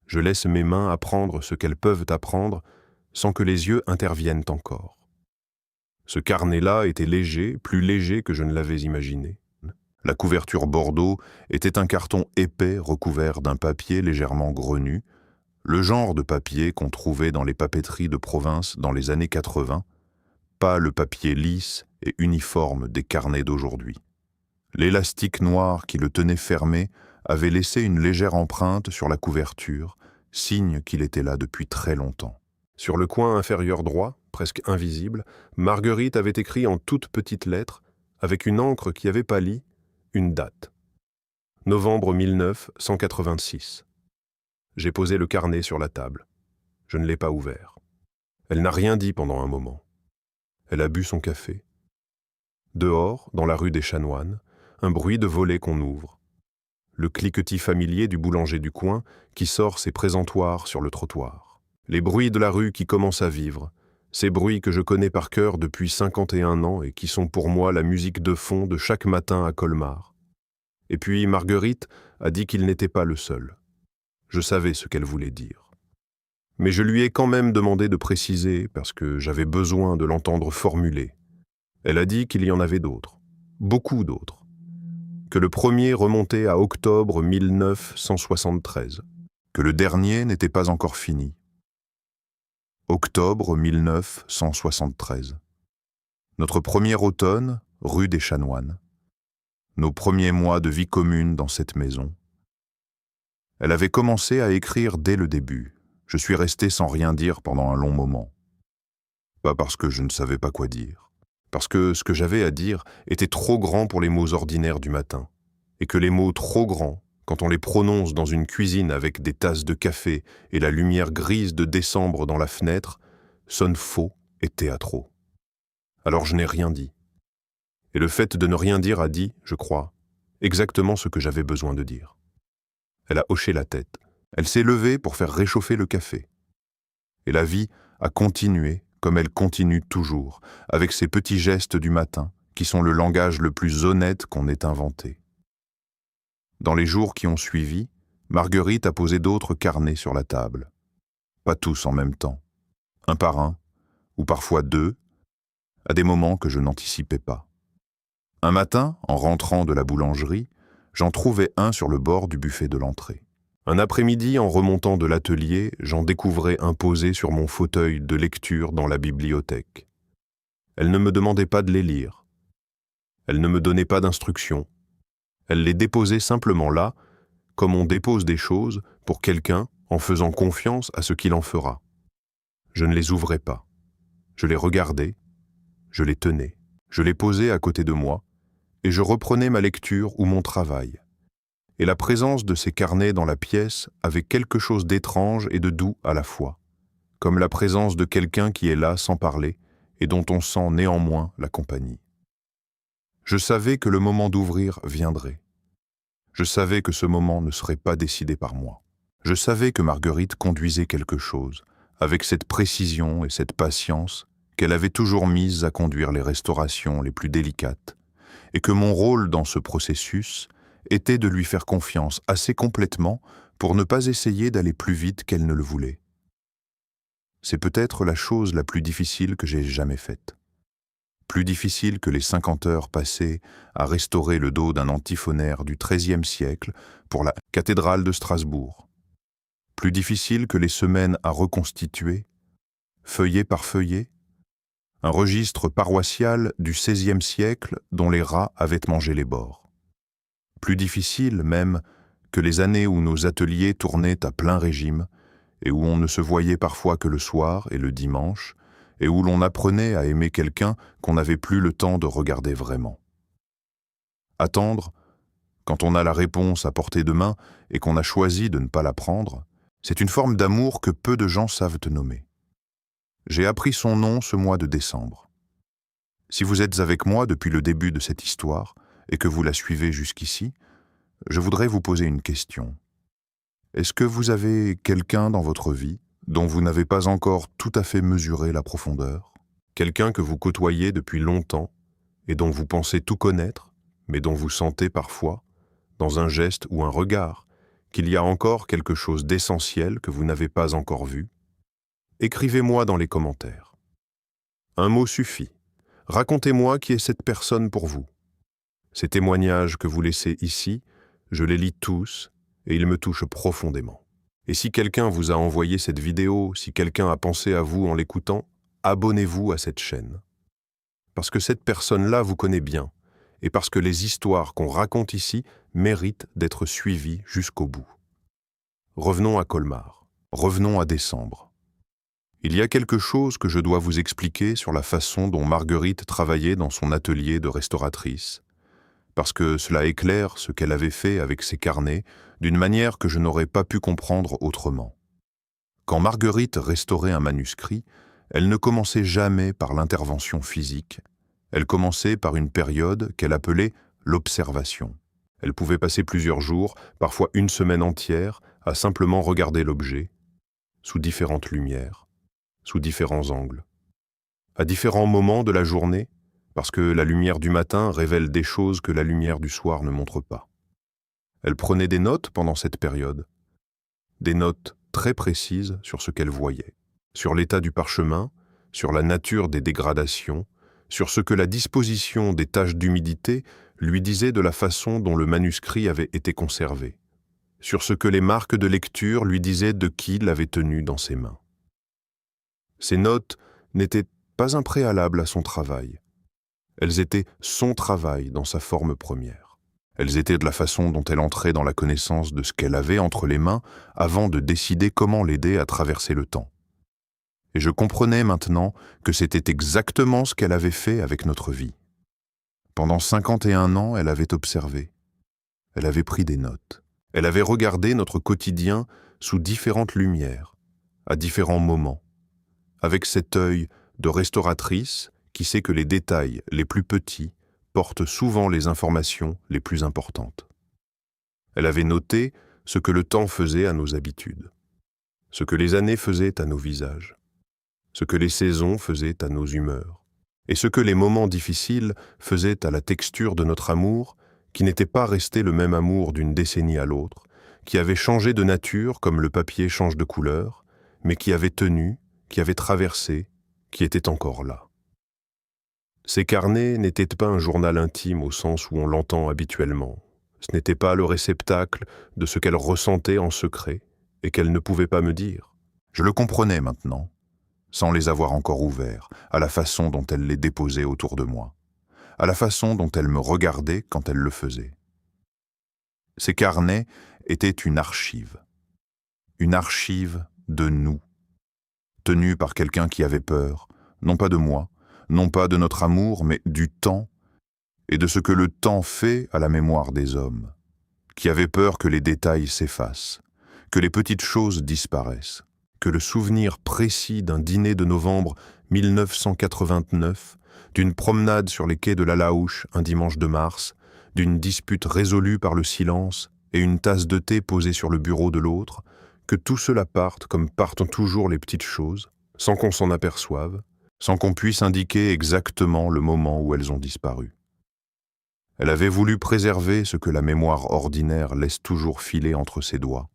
Je laisse mes mains apprendre ce qu'elles peuvent apprendre sans que les yeux interviennent encore. Ce carnet-là était léger, plus léger que je ne l'avais imaginé. La couverture Bordeaux était un carton épais recouvert d'un papier légèrement grenu, le genre de papier qu'on trouvait dans les papeteries de province dans les années 80, pas le papier lisse et uniforme des carnets d'aujourd'hui. L'élastique noir qui le tenait fermé avait laissé une légère empreinte sur la couverture, signe qu'il était là depuis très longtemps. Sur le coin inférieur droit, presque invisible, Marguerite avait écrit en toutes petites lettres, avec une encre qui avait pâli, une date. Novembre 1986. J'ai posé le carnet sur la table. Je ne l'ai pas ouvert. Elle n'a rien dit pendant un moment. Elle a bu son café. Dehors, dans la rue des Chanoines, un bruit de volet qu'on ouvre. Le cliquetis familier du boulanger du coin qui sort ses présentoirs sur le trottoir. Les bruits de la rue qui commencent à vivre, ces bruits que je connais par cœur depuis 51 ans et qui sont pour moi la musique de fond de chaque matin à Colmar. Et puis Marguerite a dit qu'il n'était pas le seul. Je savais ce qu'elle voulait dire. Mais je lui ai quand même demandé de préciser parce que j'avais besoin de l'entendre formuler. Elle a dit qu'il y en avait d'autres, beaucoup d'autres. Que le premier remontait à octobre 1973, que le dernier n'était pas encore fini. Octobre 1973. Notre premier automne, rue des Chanoines. Nos premiers mois de vie commune dans cette maison. Elle avait commencé à écrire dès le début. Je suis resté sans rien dire pendant un long moment. Pas parce que je ne savais pas quoi dire. Parce que ce que j'avais à dire était trop grand pour les mots ordinaires du matin, et que les mots trop grands, quand on les prononce dans une cuisine avec des tasses de café et la lumière grise de décembre dans la fenêtre, sonnent faux et théâtraux. Alors je n'ai rien dit. Et le fait de ne rien dire a dit, je crois, exactement ce que j'avais besoin de dire. Elle a hoché la tête. Elle s'est levée pour faire réchauffer le café. Et la vie a continué comme elle continue toujours, avec ces petits gestes du matin qui sont le langage le plus honnête qu'on ait inventé. Dans les jours qui ont suivi, Marguerite a posé d'autres carnets sur la table. Pas tous en même temps. Un par un, ou parfois deux, à des moments que je n'anticipais pas. Un matin, en rentrant de la boulangerie, j'en trouvais un sur le bord du buffet de l'entrée. Un après-midi, en remontant de l'atelier, j'en découvrais un posé sur mon fauteuil de lecture dans la bibliothèque. Elle ne me demandait pas de les lire. Elle ne me donnait pas d'instructions. Elle les déposait simplement là, comme on dépose des choses pour quelqu'un en faisant confiance à ce qu'il en fera. Je ne les ouvrais pas. Je les regardais, je les tenais, je les posais à côté de moi, et je reprenais ma lecture ou mon travail. Et la présence de ces carnets dans la pièce avait quelque chose d'étrange et de doux à la fois, comme la présence de quelqu'un qui est là sans parler et dont on sent néanmoins la compagnie. Je savais que le moment d'ouvrir viendrait. Je savais que ce moment ne serait pas décidé par moi. Je savais que Marguerite conduisait quelque chose, avec cette précision et cette patience qu'elle avait toujours mises à conduire les restaurations les plus délicates, et que mon rôle dans ce processus était de lui faire confiance assez complètement pour ne pas essayer d'aller plus vite qu'elle ne le voulait. C'est peut-être la chose la plus difficile que j'ai jamais faite. Plus difficile que les 50 heures passées à restaurer le dos d'un antiphonaire du XIIIe siècle pour la cathédrale de Strasbourg. Plus difficile que les semaines à reconstituer, feuillet par feuillet, un registre paroissial du XVIe siècle dont les rats avaient mangé les bords. Plus difficile même que les années où nos ateliers tournaient à plein régime et où on ne se voyait parfois que le soir et le dimanche et où l'on apprenait à aimer quelqu'un qu'on n'avait plus le temps de regarder vraiment. Attendre, quand on a la réponse à portée de main et qu'on a choisi de ne pas la prendre, c'est une forme d'amour que peu de gens savent nommer. J'ai appris son nom ce mois de décembre. Si vous êtes avec moi depuis le début de cette histoire et que vous la suivez jusqu'ici, je voudrais vous poser une question. Est-ce que vous avez quelqu'un dans votre vie dont vous n'avez pas encore tout à fait mesuré la profondeur? Quelqu'un que vous côtoyez depuis longtemps et dont vous pensez tout connaître, mais dont vous sentez parfois, dans un geste ou un regard, qu'il y a encore quelque chose d'essentiel que vous n'avez pas encore vu? Écrivez-moi dans les commentaires. Un mot suffit. Racontez-moi qui est cette personne pour vous. Ces témoignages que vous laissez ici, je les lis tous et ils me touchent profondément. Et si quelqu'un vous a envoyé cette vidéo, si quelqu'un a pensé à vous en l'écoutant, abonnez-vous à cette chaîne. Parce que cette personne-là vous connaît bien et parce que les histoires qu'on raconte ici méritent d'être suivies jusqu'au bout. Revenons à Colmar. Revenons à décembre. Il y a quelque chose que je dois vous expliquer sur la façon dont Marguerite travaillait dans son atelier de restauratrice, parce que cela éclaire ce qu'elle avait fait avec ses carnets d'une manière que je n'aurais pas pu comprendre autrement. Quand Marguerite restaurait un manuscrit, elle ne commençait jamais par l'intervention physique, elle commençait par une période qu'elle appelait l'observation. Elle pouvait passer plusieurs jours, parfois une semaine entière, à simplement regarder l'objet, sous différentes lumières, sous différents angles. À différents moments de la journée, parce que la lumière du matin révèle des choses que la lumière du soir ne montre pas. Elle prenait des notes pendant cette période, des notes très précises sur ce qu'elle voyait, sur l'état du parchemin, sur la nature des dégradations, sur ce que la disposition des taches d'humidité lui disait de la façon dont le manuscrit avait été conservé, sur ce que les marques de lecture lui disaient de qui l'avait tenu dans ses mains. Ces notes n'étaient pas un préalable à son travail. Elles étaient son travail dans sa forme première. Elles étaient de la façon dont elle entrait dans la connaissance de ce qu'elle avait entre les mains avant de décider comment l'aider à traverser le temps. Et je comprenais maintenant que c'était exactement ce qu'elle avait fait avec notre vie. Pendant 51 ans, elle avait observé. Elle avait pris des notes. Elle avait regardé notre quotidien sous différentes lumières, à différents moments, avec cet œil de restauratrice qui sait que les détails les plus petits portent souvent les informations les plus importantes. Elle avait noté ce que le temps faisait à nos habitudes, ce que les années faisaient à nos visages, ce que les saisons faisaient à nos humeurs, et ce que les moments difficiles faisaient à la texture de notre amour, qui n'était pas resté le même amour d'une décennie à l'autre, qui avait changé de nature comme le papier change de couleur, mais qui avait tenu, qui avait traversé, qui était encore là. Ces carnets n'étaient pas un journal intime au sens où on l'entend habituellement. Ce n'était pas le réceptacle de ce qu'elle ressentait en secret et qu'elle ne pouvait pas me dire. Je le comprenais maintenant, sans les avoir encore ouverts, à la façon dont elle les déposait autour de moi, à la façon dont elle me regardait quand elle le faisait. Ces carnets étaient une archive de nous, tenue par quelqu'un qui avait peur, non pas de moi, non pas de notre amour, mais du temps et de ce que le temps fait à la mémoire des hommes, qui avait peur que les détails s'effacent, que les petites choses disparaissent, que le souvenir précis d'un dîner de novembre 1989, d'une promenade sur les quais de la Laouche un dimanche de mars, d'une dispute résolue par le silence et une tasse de thé posée sur le bureau de l'autre, que tout cela parte comme partent toujours les petites choses, sans qu'on s'en aperçoive, sans qu'on puisse indiquer exactement le moment où elles ont disparu. Elle avait voulu préserver ce que la mémoire ordinaire laisse toujours filer entre ses doigts.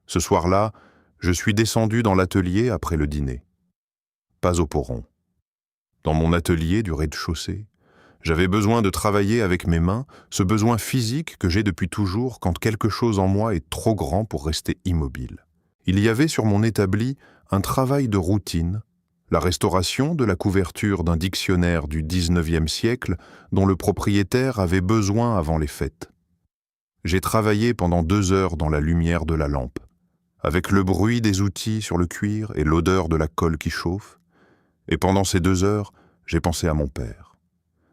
Ce soir-là, je suis descendu dans l'atelier après le dîner. Pas au perron. Dans mon atelier du rez-de-chaussée, j'avais besoin de travailler avec mes mains, ce besoin physique que j'ai depuis toujours quand quelque chose en moi est trop grand pour rester immobile. Il y avait sur mon établi un travail de routine, la restauration de la couverture d'un dictionnaire du XIXe siècle dont le propriétaire avait besoin avant les fêtes. J'ai travaillé pendant 2 heures dans la lumière de la lampe, avec le bruit des outils sur le cuir et l'odeur de la colle qui chauffe, et pendant ces 2 heures, j'ai pensé à mon père.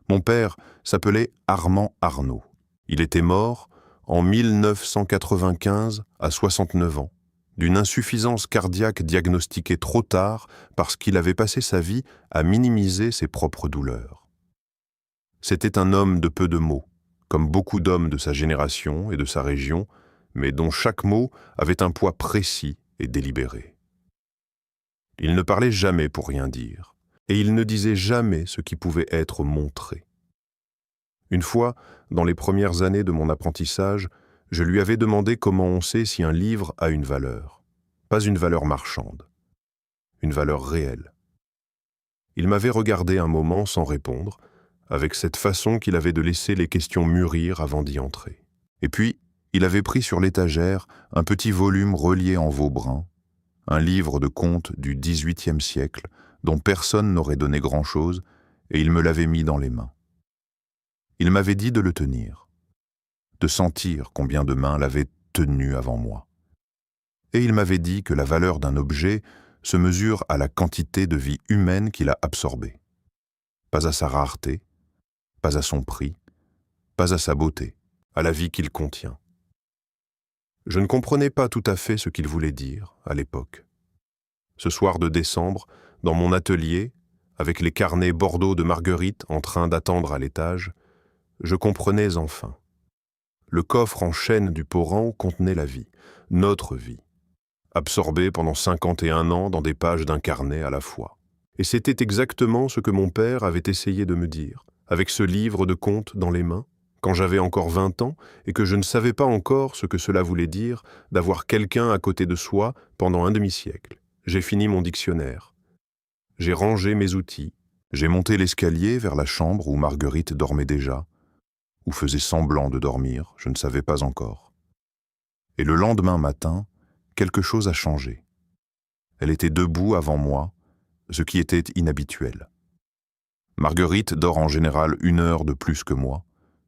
Mon père s'appelait Armand Arnaud. Il était mort en 1995 à 69 ans, d'une insuffisance cardiaque diagnostiquée trop tard parce qu'il avait passé sa vie à minimiser ses propres douleurs. C'était un homme de peu de mots, comme beaucoup d'hommes de sa génération et de sa région, mais dont chaque mot avait un poids précis et délibéré. Il ne parlait jamais pour rien dire, et il ne disait jamais ce qui pouvait être montré. Une fois, dans les premières années de mon apprentissage, je lui avais demandé comment on sait si un livre a une valeur. Pas une valeur marchande, une valeur réelle. Il m'avait regardé un moment sans répondre, avec cette façon qu'il avait de laisser les questions mûrir avant d'y entrer. Et puis, il avait pris sur l'étagère un petit volume relié en veau brun, un livre de contes du XVIIIe siècle dont personne n'aurait donné grand-chose, et il me l'avait mis dans les mains. Il m'avait dit de le tenir, de sentir combien de mains l'avaient tenu avant moi. Et il m'avait dit que la valeur d'un objet se mesure à la quantité de vie humaine qu'il a absorbée. Pas à sa rareté, pas à son prix, pas à sa beauté, à la vie qu'il contient. Je ne comprenais pas tout à fait ce qu'il voulait dire, à l'époque. Ce soir de décembre, dans mon atelier, avec les carnets Bordeaux de Marguerite en train d'attendre à l'étage, je comprenais enfin. Le coffre en chêne du Poran contenait la vie, notre vie, absorbée pendant 51 ans dans des pages d'un carnet à la fois. Et c'était exactement ce que mon père avait essayé de me dire, avec ce livre de contes dans les mains, quand j'avais encore 20 ans et que je ne savais pas encore ce que cela voulait dire d'avoir quelqu'un à côté de soi pendant un demi-siècle. J'ai fini mon dictionnaire. J'ai rangé mes outils. J'ai monté l'escalier vers la chambre où Marguerite dormait déjà, ou faisait semblant de dormir, je ne savais pas encore. Et le lendemain matin, quelque chose a changé. Elle était debout avant moi, ce qui était inhabituel. Marguerite dort en général 1 heure de plus que moi,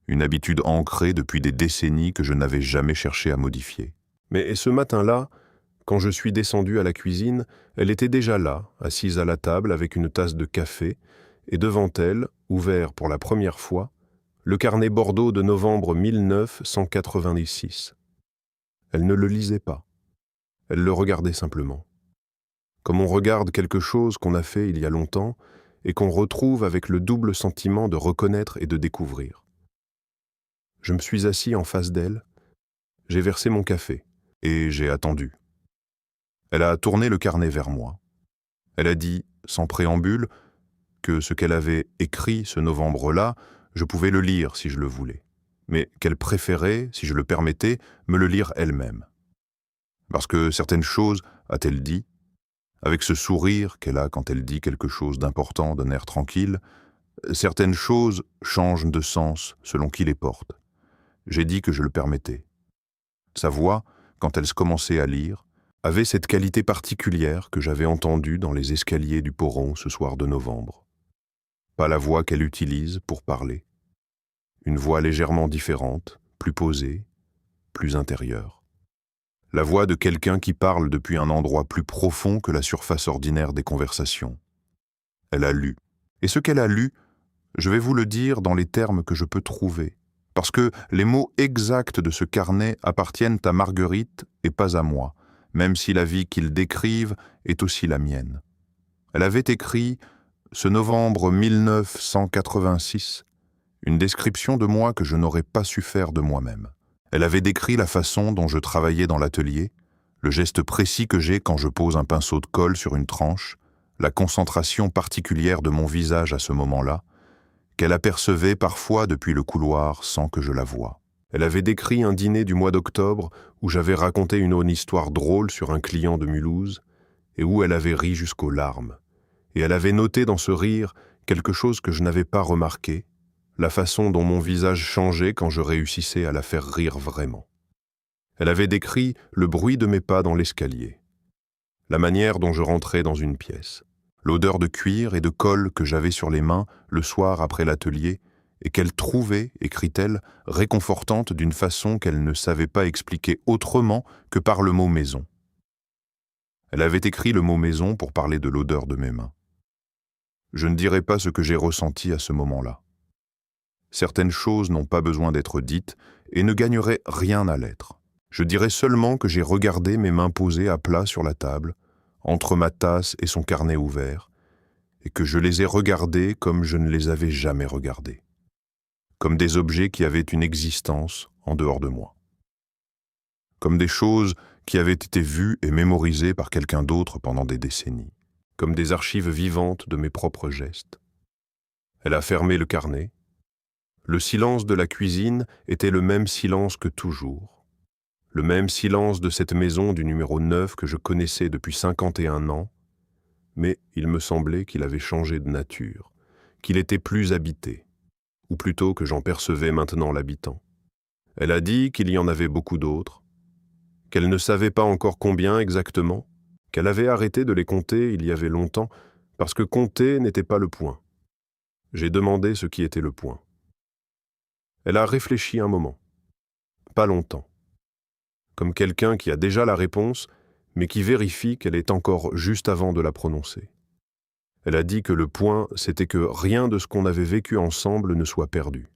une habitude ancrée depuis des décennies que je n'avais jamais cherché à modifier. Mais ce matin-là, quand je suis descendu à la cuisine, elle était déjà là, assise à la table avec une tasse de café, et devant elle, ouvert pour la première fois, le carnet Bordeaux de novembre 1986. Elle ne le lisait pas. Elle le regardait simplement. Comme on regarde quelque chose qu'on a fait il y a longtemps et qu'on retrouve avec le double sentiment de reconnaître et de découvrir. Je me suis assis en face d'elle, j'ai versé mon café et j'ai attendu. Elle a tourné le carnet vers moi. Elle a dit, sans préambule, que ce qu'elle avait écrit ce novembre-là, je pouvais le lire si je le voulais, mais qu'elle préférait, si je le permettais, me le lire elle-même. Parce que certaines choses, a-t-elle dit, avec ce sourire qu'elle a quand elle dit quelque chose d'important d'un air tranquille, certaines choses changent de sens selon qui les porte. J'ai dit que je le permettais. Sa voix, quand elle se commençait à lire, avait cette qualité particulière que j'avais entendue dans les escaliers du Poron ce soir de novembre. Pas la voix qu'elle utilise pour parler. Une voix légèrement différente, plus posée, plus intérieure. La voix de quelqu'un qui parle depuis un endroit plus profond que la surface ordinaire des conversations. Elle a lu. Et ce qu'elle a lu, je vais vous le dire dans les termes que je peux trouver, parce que les mots exacts de ce carnet appartiennent à Marguerite et pas à moi, même si la vie qu'ils décrivent est aussi la mienne. Elle avait écrit, ce novembre 1986, une description de moi que je n'aurais pas su faire de moi-même. Elle avait décrit la façon dont je travaillais dans l'atelier, le geste précis que j'ai quand je pose un pinceau de colle sur une tranche, la concentration particulière de mon visage à ce moment-là, qu'elle apercevait parfois depuis le couloir sans que je la voie. Elle avait décrit un dîner du mois d'octobre où j'avais raconté une histoire drôle sur un client de Mulhouse et où elle avait ri jusqu'aux larmes. Et elle avait noté dans ce rire quelque chose que je n'avais pas remarqué, la façon dont mon visage changeait quand je réussissais à la faire rire vraiment. Elle avait décrit le bruit de mes pas dans l'escalier, la manière dont je rentrais dans une pièce, l'odeur de cuir et de colle que j'avais sur les mains le soir après l'atelier et qu'elle trouvait, écrit-elle, réconfortante d'une façon qu'elle ne savait pas expliquer autrement que par le mot « maison ». Elle avait écrit le mot « maison » pour parler de l'odeur de mes mains. Je ne dirai pas ce que j'ai ressenti à ce moment-là. Certaines choses n'ont pas besoin d'être dites et ne gagneraient rien à l'être. Je dirai seulement que j'ai regardé mes mains posées à plat sur la table, entre ma tasse et son carnet ouvert, et que je les ai regardées comme je ne les avais jamais regardées, comme des objets qui avaient une existence en dehors de moi, comme des choses qui avaient été vues et mémorisées par quelqu'un d'autre pendant des décennies, comme des archives vivantes de mes propres gestes. Elle a fermé le carnet. Le silence de la cuisine était le même silence que toujours, le même silence de cette maison du numéro 9 que je connaissais depuis 51 ans, mais il me semblait qu'il avait changé de nature, qu'il était plus habité, ou plutôt que j'en percevais maintenant l'habitant. Elle a dit qu'il y en avait beaucoup d'autres, qu'elle ne savait pas encore combien exactement, qu'elle avait arrêté de les compter il y avait longtemps, parce que compter n'était pas le point. J'ai demandé ce qui était le point. Elle a réfléchi un moment, pas longtemps, comme quelqu'un qui a déjà la réponse, mais qui vérifie qu'elle est encore juste avant de la prononcer. Elle a dit que le point, c'était que rien de ce qu'on avait vécu ensemble ne soit perdu,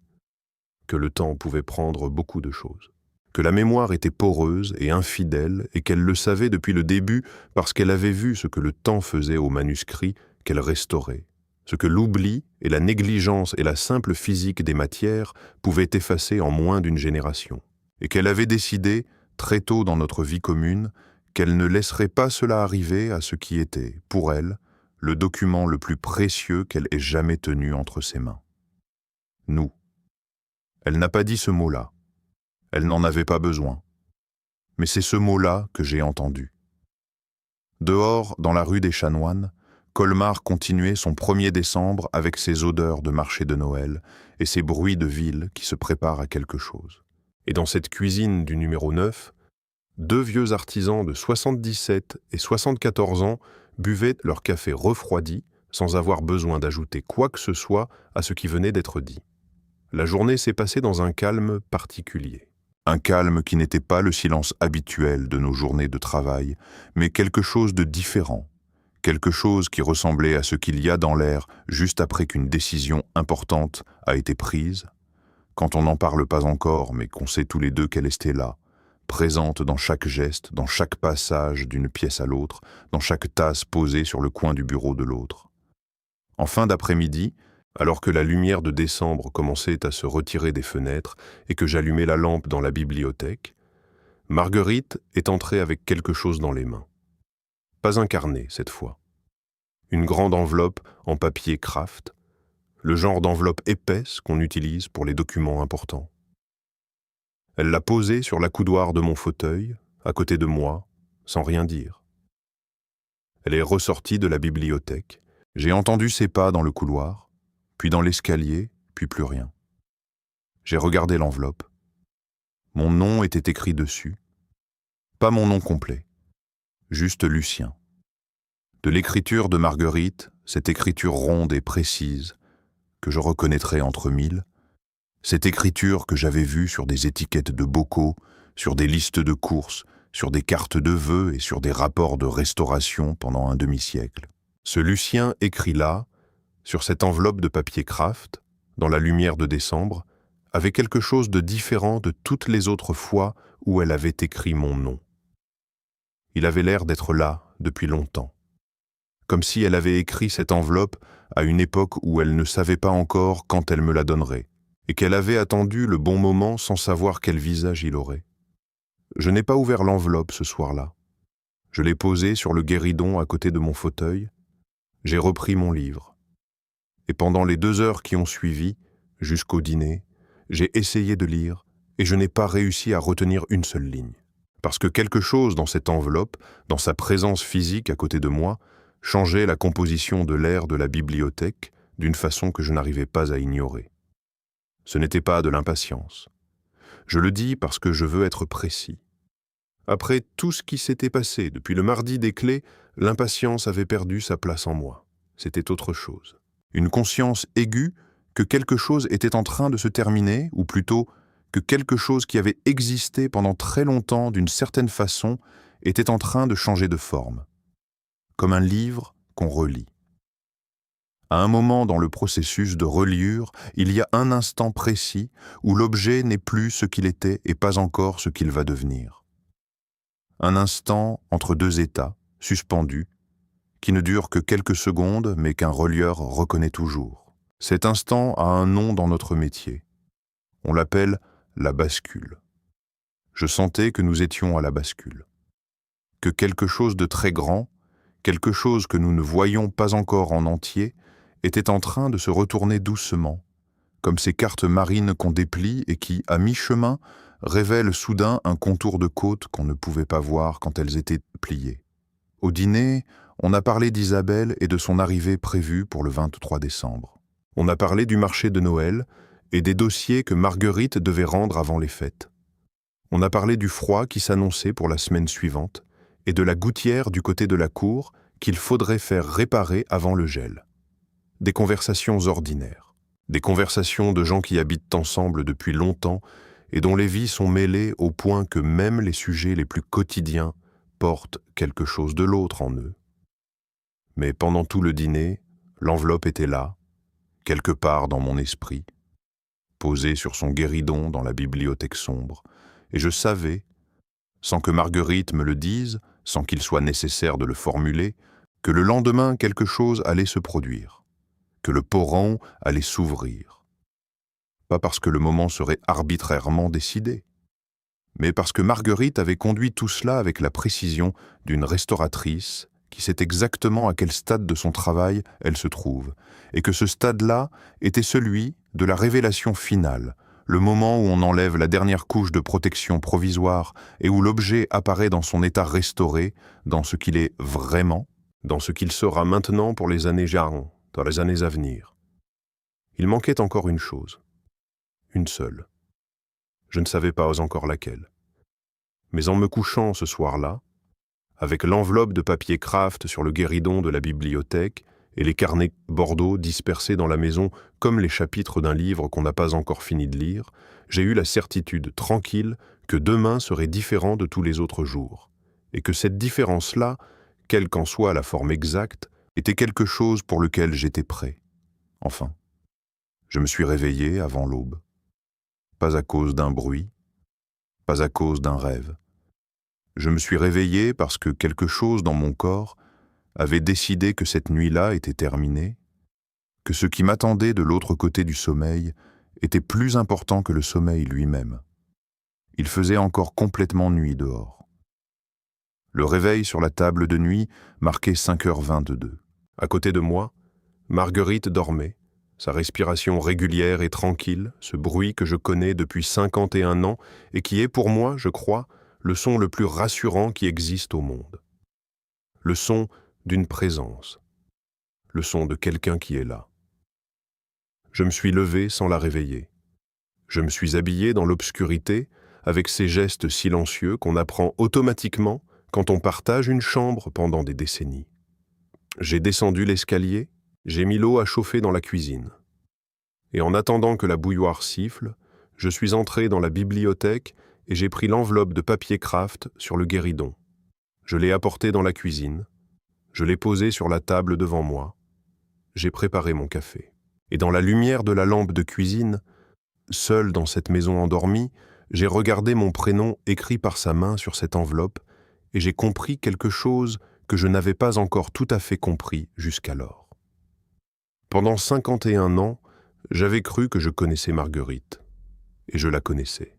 que le temps pouvait prendre beaucoup de choses, que la mémoire était poreuse et infidèle et qu'elle le savait depuis le début parce qu'elle avait vu ce que le temps faisait au manuscrit qu'elle restaurait, ce que l'oubli et la négligence et la simple physique des matières pouvaient effacer en moins d'une génération, et qu'elle avait décidé, très tôt dans notre vie commune, qu'elle ne laisserait pas cela arriver à ce qui était, pour elle, le document le plus précieux qu'elle ait jamais tenu entre ses mains. Nous. Elle n'a pas dit ce mot-là. Elle n'en avait pas besoin. Mais c'est ce mot-là que j'ai entendu. Dehors, dans la rue des Chanoines, Colmar continuait son 1er décembre avec ses odeurs de marché de Noël et ses bruits de ville qui se préparent à quelque chose. Et dans cette cuisine du numéro 9, 2 vieux artisans de 77 et 74 ans buvaient leur café refroidi sans avoir besoin d'ajouter quoi que ce soit à ce qui venait d'être dit. La journée s'est passée dans un calme particulier. Un calme qui n'était pas le silence habituel de nos journées de travail, mais quelque chose de différent, quelque chose qui ressemblait à ce qu'il y a dans l'air juste après qu'une décision importante a été prise, quand on n'en parle pas encore mais qu'on sait tous les deux qu'elle était là, présente dans chaque geste, dans chaque passage d'une pièce à l'autre, dans chaque tasse posée sur le coin du bureau de l'autre. En fin d'après-midi, alors que la lumière de décembre commençait à se retirer des fenêtres et que j'allumais la lampe dans la bibliothèque, Marguerite est entrée avec quelque chose dans les mains. Pas un carnet, cette fois. Une grande enveloppe en papier Kraft, le genre d'enveloppe épaisse qu'on utilise pour les documents importants. Elle l'a posée sur l'accoudoir de mon fauteuil, à côté de moi, sans rien dire. Elle est ressortie de la bibliothèque. J'ai entendu ses pas dans le couloir, puis dans l'escalier, puis plus rien. J'ai regardé l'enveloppe. Mon nom était écrit dessus. Pas mon nom complet, juste Lucien. De l'écriture de Marguerite, cette écriture ronde et précise, que je reconnaîtrais entre mille, cette écriture que j'avais vue sur des étiquettes de bocaux, sur des listes de courses, sur des cartes de vœux et sur des rapports de restauration pendant un demi-siècle. Ce Lucien écrit là, sur cette enveloppe de papier Kraft, dans la lumière de décembre, avait quelque chose de différent de toutes les autres fois où elle avait écrit mon nom. Il avait l'air d'être là depuis longtemps, comme si elle avait écrit cette enveloppe à une époque où elle ne savait pas encore quand elle me la donnerait, et qu'elle avait attendu le bon moment sans savoir quel visage il aurait. Je n'ai pas ouvert l'enveloppe ce soir-là. Je l'ai posée sur le guéridon à côté de mon fauteuil. J'ai repris mon livre. Et pendant les 2 heures qui ont suivi, jusqu'au dîner, j'ai essayé de lire et je n'ai pas réussi à retenir une seule ligne. Parce que quelque chose dans cette enveloppe, dans sa présence physique à côté de moi, changeait la composition de l'air de la bibliothèque d'une façon que je n'arrivais pas à ignorer. Ce n'était pas de l'impatience. Je le dis parce que je veux être précis. Après tout ce qui s'était passé depuis le mardi des clés, l'impatience avait perdu sa place en moi. C'était autre chose. Une conscience aiguë que quelque chose était en train de se terminer, ou plutôt que quelque chose qui avait existé pendant très longtemps d'une certaine façon était en train de changer de forme. Comme un livre qu'on relit. À un moment dans le processus de reliure, il y a un instant précis où l'objet n'est plus ce qu'il était et pas encore ce qu'il va devenir. Un instant entre 2 états, suspendus, qui ne dure que quelques secondes mais qu'un relieur reconnaît toujours. Cet instant a un nom dans notre métier. On l'appelle la bascule. Je sentais que nous étions à la bascule. Que quelque chose de très grand, quelque chose que nous ne voyions pas encore en entier, était en train de se retourner doucement, comme ces cartes marines qu'on déplie et qui, à mi-chemin, révèlent soudain un contour de côte qu'on ne pouvait pas voir quand elles étaient pliées. Au dîner, on a parlé d'Isabelle et de son arrivée prévue pour le 23 décembre. On a parlé du marché de Noël et des dossiers que Marguerite devait rendre avant les fêtes. On a parlé du froid qui s'annonçait pour la semaine suivante et de la gouttière du côté de la cour qu'il faudrait faire réparer avant le gel. Des conversations ordinaires. Des conversations de gens qui habitent ensemble depuis longtemps et dont les vies sont mêlées au point que même les sujets les plus quotidiens portent quelque chose de l'autre en eux. Mais pendant tout le dîner, l'enveloppe était là, quelque part dans mon esprit, posée sur son guéridon dans la bibliothèque sombre, et je savais, sans que Marguerite me le dise, sans qu'il soit nécessaire de le formuler, que le lendemain quelque chose allait se produire, que le poron allait s'ouvrir. Pas parce que le moment serait arbitrairement décidé, mais parce que Marguerite avait conduit tout cela avec la précision d'une restauratrice qui sait exactement à quel stade de son travail elle se trouve, et que ce stade-là était celui de la révélation finale, le moment où on enlève la dernière couche de protection provisoire et où l'objet apparaît dans son état restauré, dans ce qu'il est vraiment, dans ce qu'il sera maintenant pour les années jarron, dans les années à venir. Il manquait encore une chose, une seule. Je ne savais pas encore laquelle. Mais en me couchant ce soir-là, avec l'enveloppe de papier Kraft sur le guéridon de la bibliothèque et les carnets Bordeaux dispersés dans la maison comme les chapitres d'un livre qu'on n'a pas encore fini de lire, j'ai eu la certitude tranquille que demain serait différent de tous les autres jours, et que cette différence-là, quelle qu'en soit la forme exacte, était quelque chose pour lequel j'étais prêt. Enfin, je me suis réveillé avant l'aube. Pas à cause d'un bruit, pas à cause d'un rêve, Je me suis réveillé parce que quelque chose dans mon corps avait décidé que cette nuit-là était terminée, que ce qui m'attendait de l'autre côté du sommeil était plus important que le sommeil lui-même. Il faisait encore complètement nuit dehors. Le réveil sur la table de nuit marquait 5h22. À côté de moi, Marguerite dormait, sa respiration régulière et tranquille, ce bruit que je connais depuis 51 ans et qui est pour moi, je crois, le son le plus rassurant qui existe au monde. Le son d'une présence, le son de quelqu'un qui est là. Je me suis levé sans la réveiller. Je me suis habillé dans l'obscurité avec ces gestes silencieux qu'on apprend automatiquement quand on partage une chambre pendant des décennies. J'ai descendu l'escalier, j'ai mis l'eau à chauffer dans la cuisine. Et en attendant que la bouilloire siffle, je suis entré dans la bibliothèque et j'ai pris l'enveloppe de papier craft sur le guéridon. Je l'ai apportée dans la cuisine, je l'ai posée sur la table devant moi. J'ai préparé mon café. Et dans la lumière de la lampe de cuisine, seul dans cette maison endormie, j'ai regardé mon prénom écrit par sa main sur cette enveloppe et j'ai compris quelque chose que je n'avais pas encore tout à fait compris jusqu'alors. Pendant 51 ans, j'avais cru que je connaissais Marguerite. Et je la connaissais.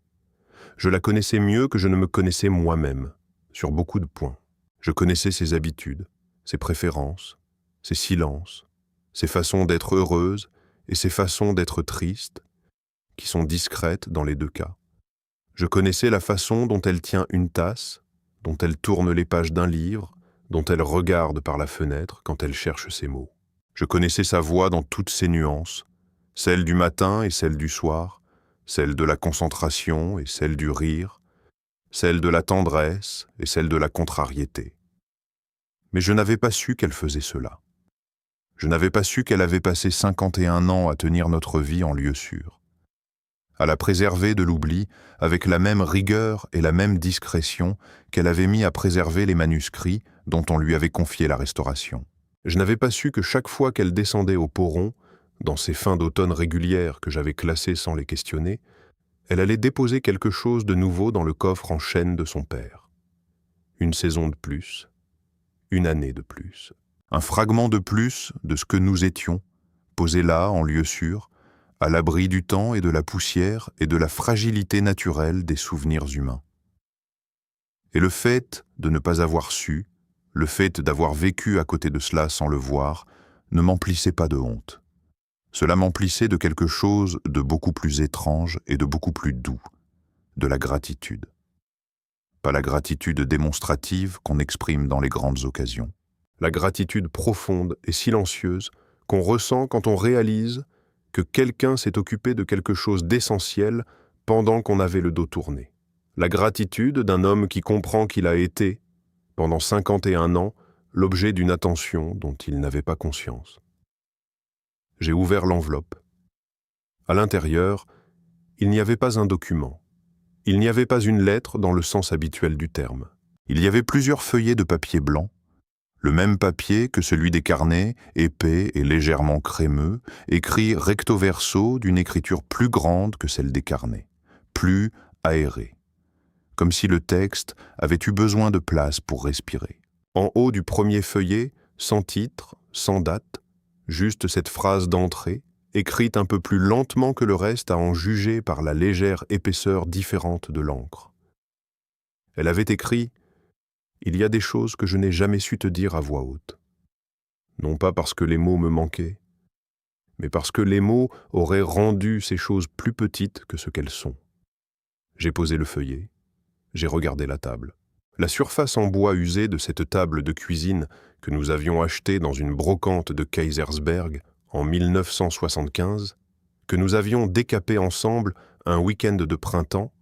Je la connaissais mieux que je ne me connaissais moi-même, sur beaucoup de points. Je connaissais ses habitudes, ses préférences, ses silences, ses façons d'être heureuse et ses façons d'être triste, qui sont discrètes dans les deux cas. Je connaissais la façon dont elle tient une tasse, dont elle tourne les pages d'un livre, dont elle regarde par la fenêtre quand elle cherche ses mots. Je connaissais sa voix dans toutes ses nuances, celle du matin et celle du soir, celle de la concentration et celle du rire, celle de la tendresse et celle de la contrariété. Mais je n'avais pas su qu'elle faisait cela. Je n'avais pas su qu'elle avait passé 51 ans à tenir notre vie en lieu sûr, à la préserver de l'oubli avec la même rigueur et la même discrétion qu'elle avait mis à préserver les manuscrits dont on lui avait confié la restauration. Je n'avais pas su que chaque fois qu'elle descendait au Poron, dans ces fins d'automne régulières que j'avais classées sans les questionner, elle allait déposer quelque chose de nouveau dans le coffre en chêne de son père. Une saison de plus, une année de plus. Un fragment de plus de ce que nous étions, posé là, en lieu sûr, à l'abri du temps et de la poussière et de la fragilité naturelle des souvenirs humains. Et le fait de ne pas avoir su, le fait d'avoir vécu à côté de cela sans le voir, ne m'emplissait pas de honte. Cela m'emplissait de quelque chose de beaucoup plus étrange et de beaucoup plus doux, de la gratitude. Pas la gratitude démonstrative qu'on exprime dans les grandes occasions. La gratitude profonde et silencieuse qu'on ressent quand on réalise que quelqu'un s'est occupé de quelque chose d'essentiel pendant qu'on avait le dos tourné. La gratitude d'un homme qui comprend qu'il a été, pendant 51 ans, l'objet d'une attention dont il n'avait pas conscience. J'ai ouvert l'enveloppe. À l'intérieur, il n'y avait pas un document. Il n'y avait pas une lettre dans le sens habituel du terme. Il y avait plusieurs feuillets de papier blanc, le même papier que celui des carnets, épais et légèrement crémeux, écrit recto verso d'une écriture plus grande que celle des carnets, plus aérée, comme si le texte avait eu besoin de place pour respirer. En haut du premier feuillet, sans titre, sans date, juste cette phrase d'entrée, écrite un peu plus lentement que le reste à en juger par la légère épaisseur différente de l'encre. Elle avait écrit « Il y a des choses que je n'ai jamais su te dire à voix haute. Non pas parce que les mots me manquaient, mais parce que les mots auraient rendu ces choses plus petites que ce qu'elles sont. » J'ai posé le feuillet, j'ai regardé la table. La surface en bois usé de cette table de cuisine que nous avions achetée dans une brocante de Kaysersberg en 1975, que nous avions décapée ensemble un week-end de printemps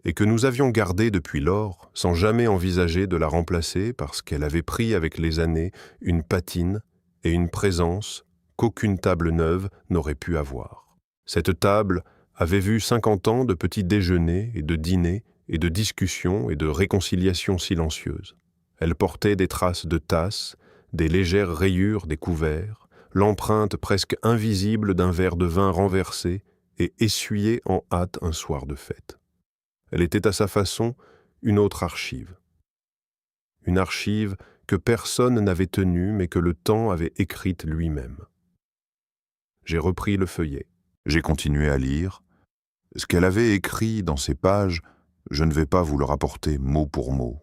et que nous avions gardée depuis lors sans jamais envisager de la remplacer parce qu'elle avait pris avec les années une patine et une présence qu'aucune table neuve n'aurait pu avoir. Cette table avait vu 50 ans de petits déjeuners et de dîners et de discussions et de réconciliations silencieuses. Elle portait des traces de tasses, des légères rayures des couverts, l'empreinte presque invisible d'un verre de vin renversé et essuyé en hâte un soir de fête. Elle était à sa façon une autre archive. une archive que personne n'avait tenue mais que le temps avait écrite lui-même. J'ai repris le feuillet. J'ai continué à lire. Ce qu'elle avait écrit dans ces pages, je ne vais pas vous le rapporter mot pour mot.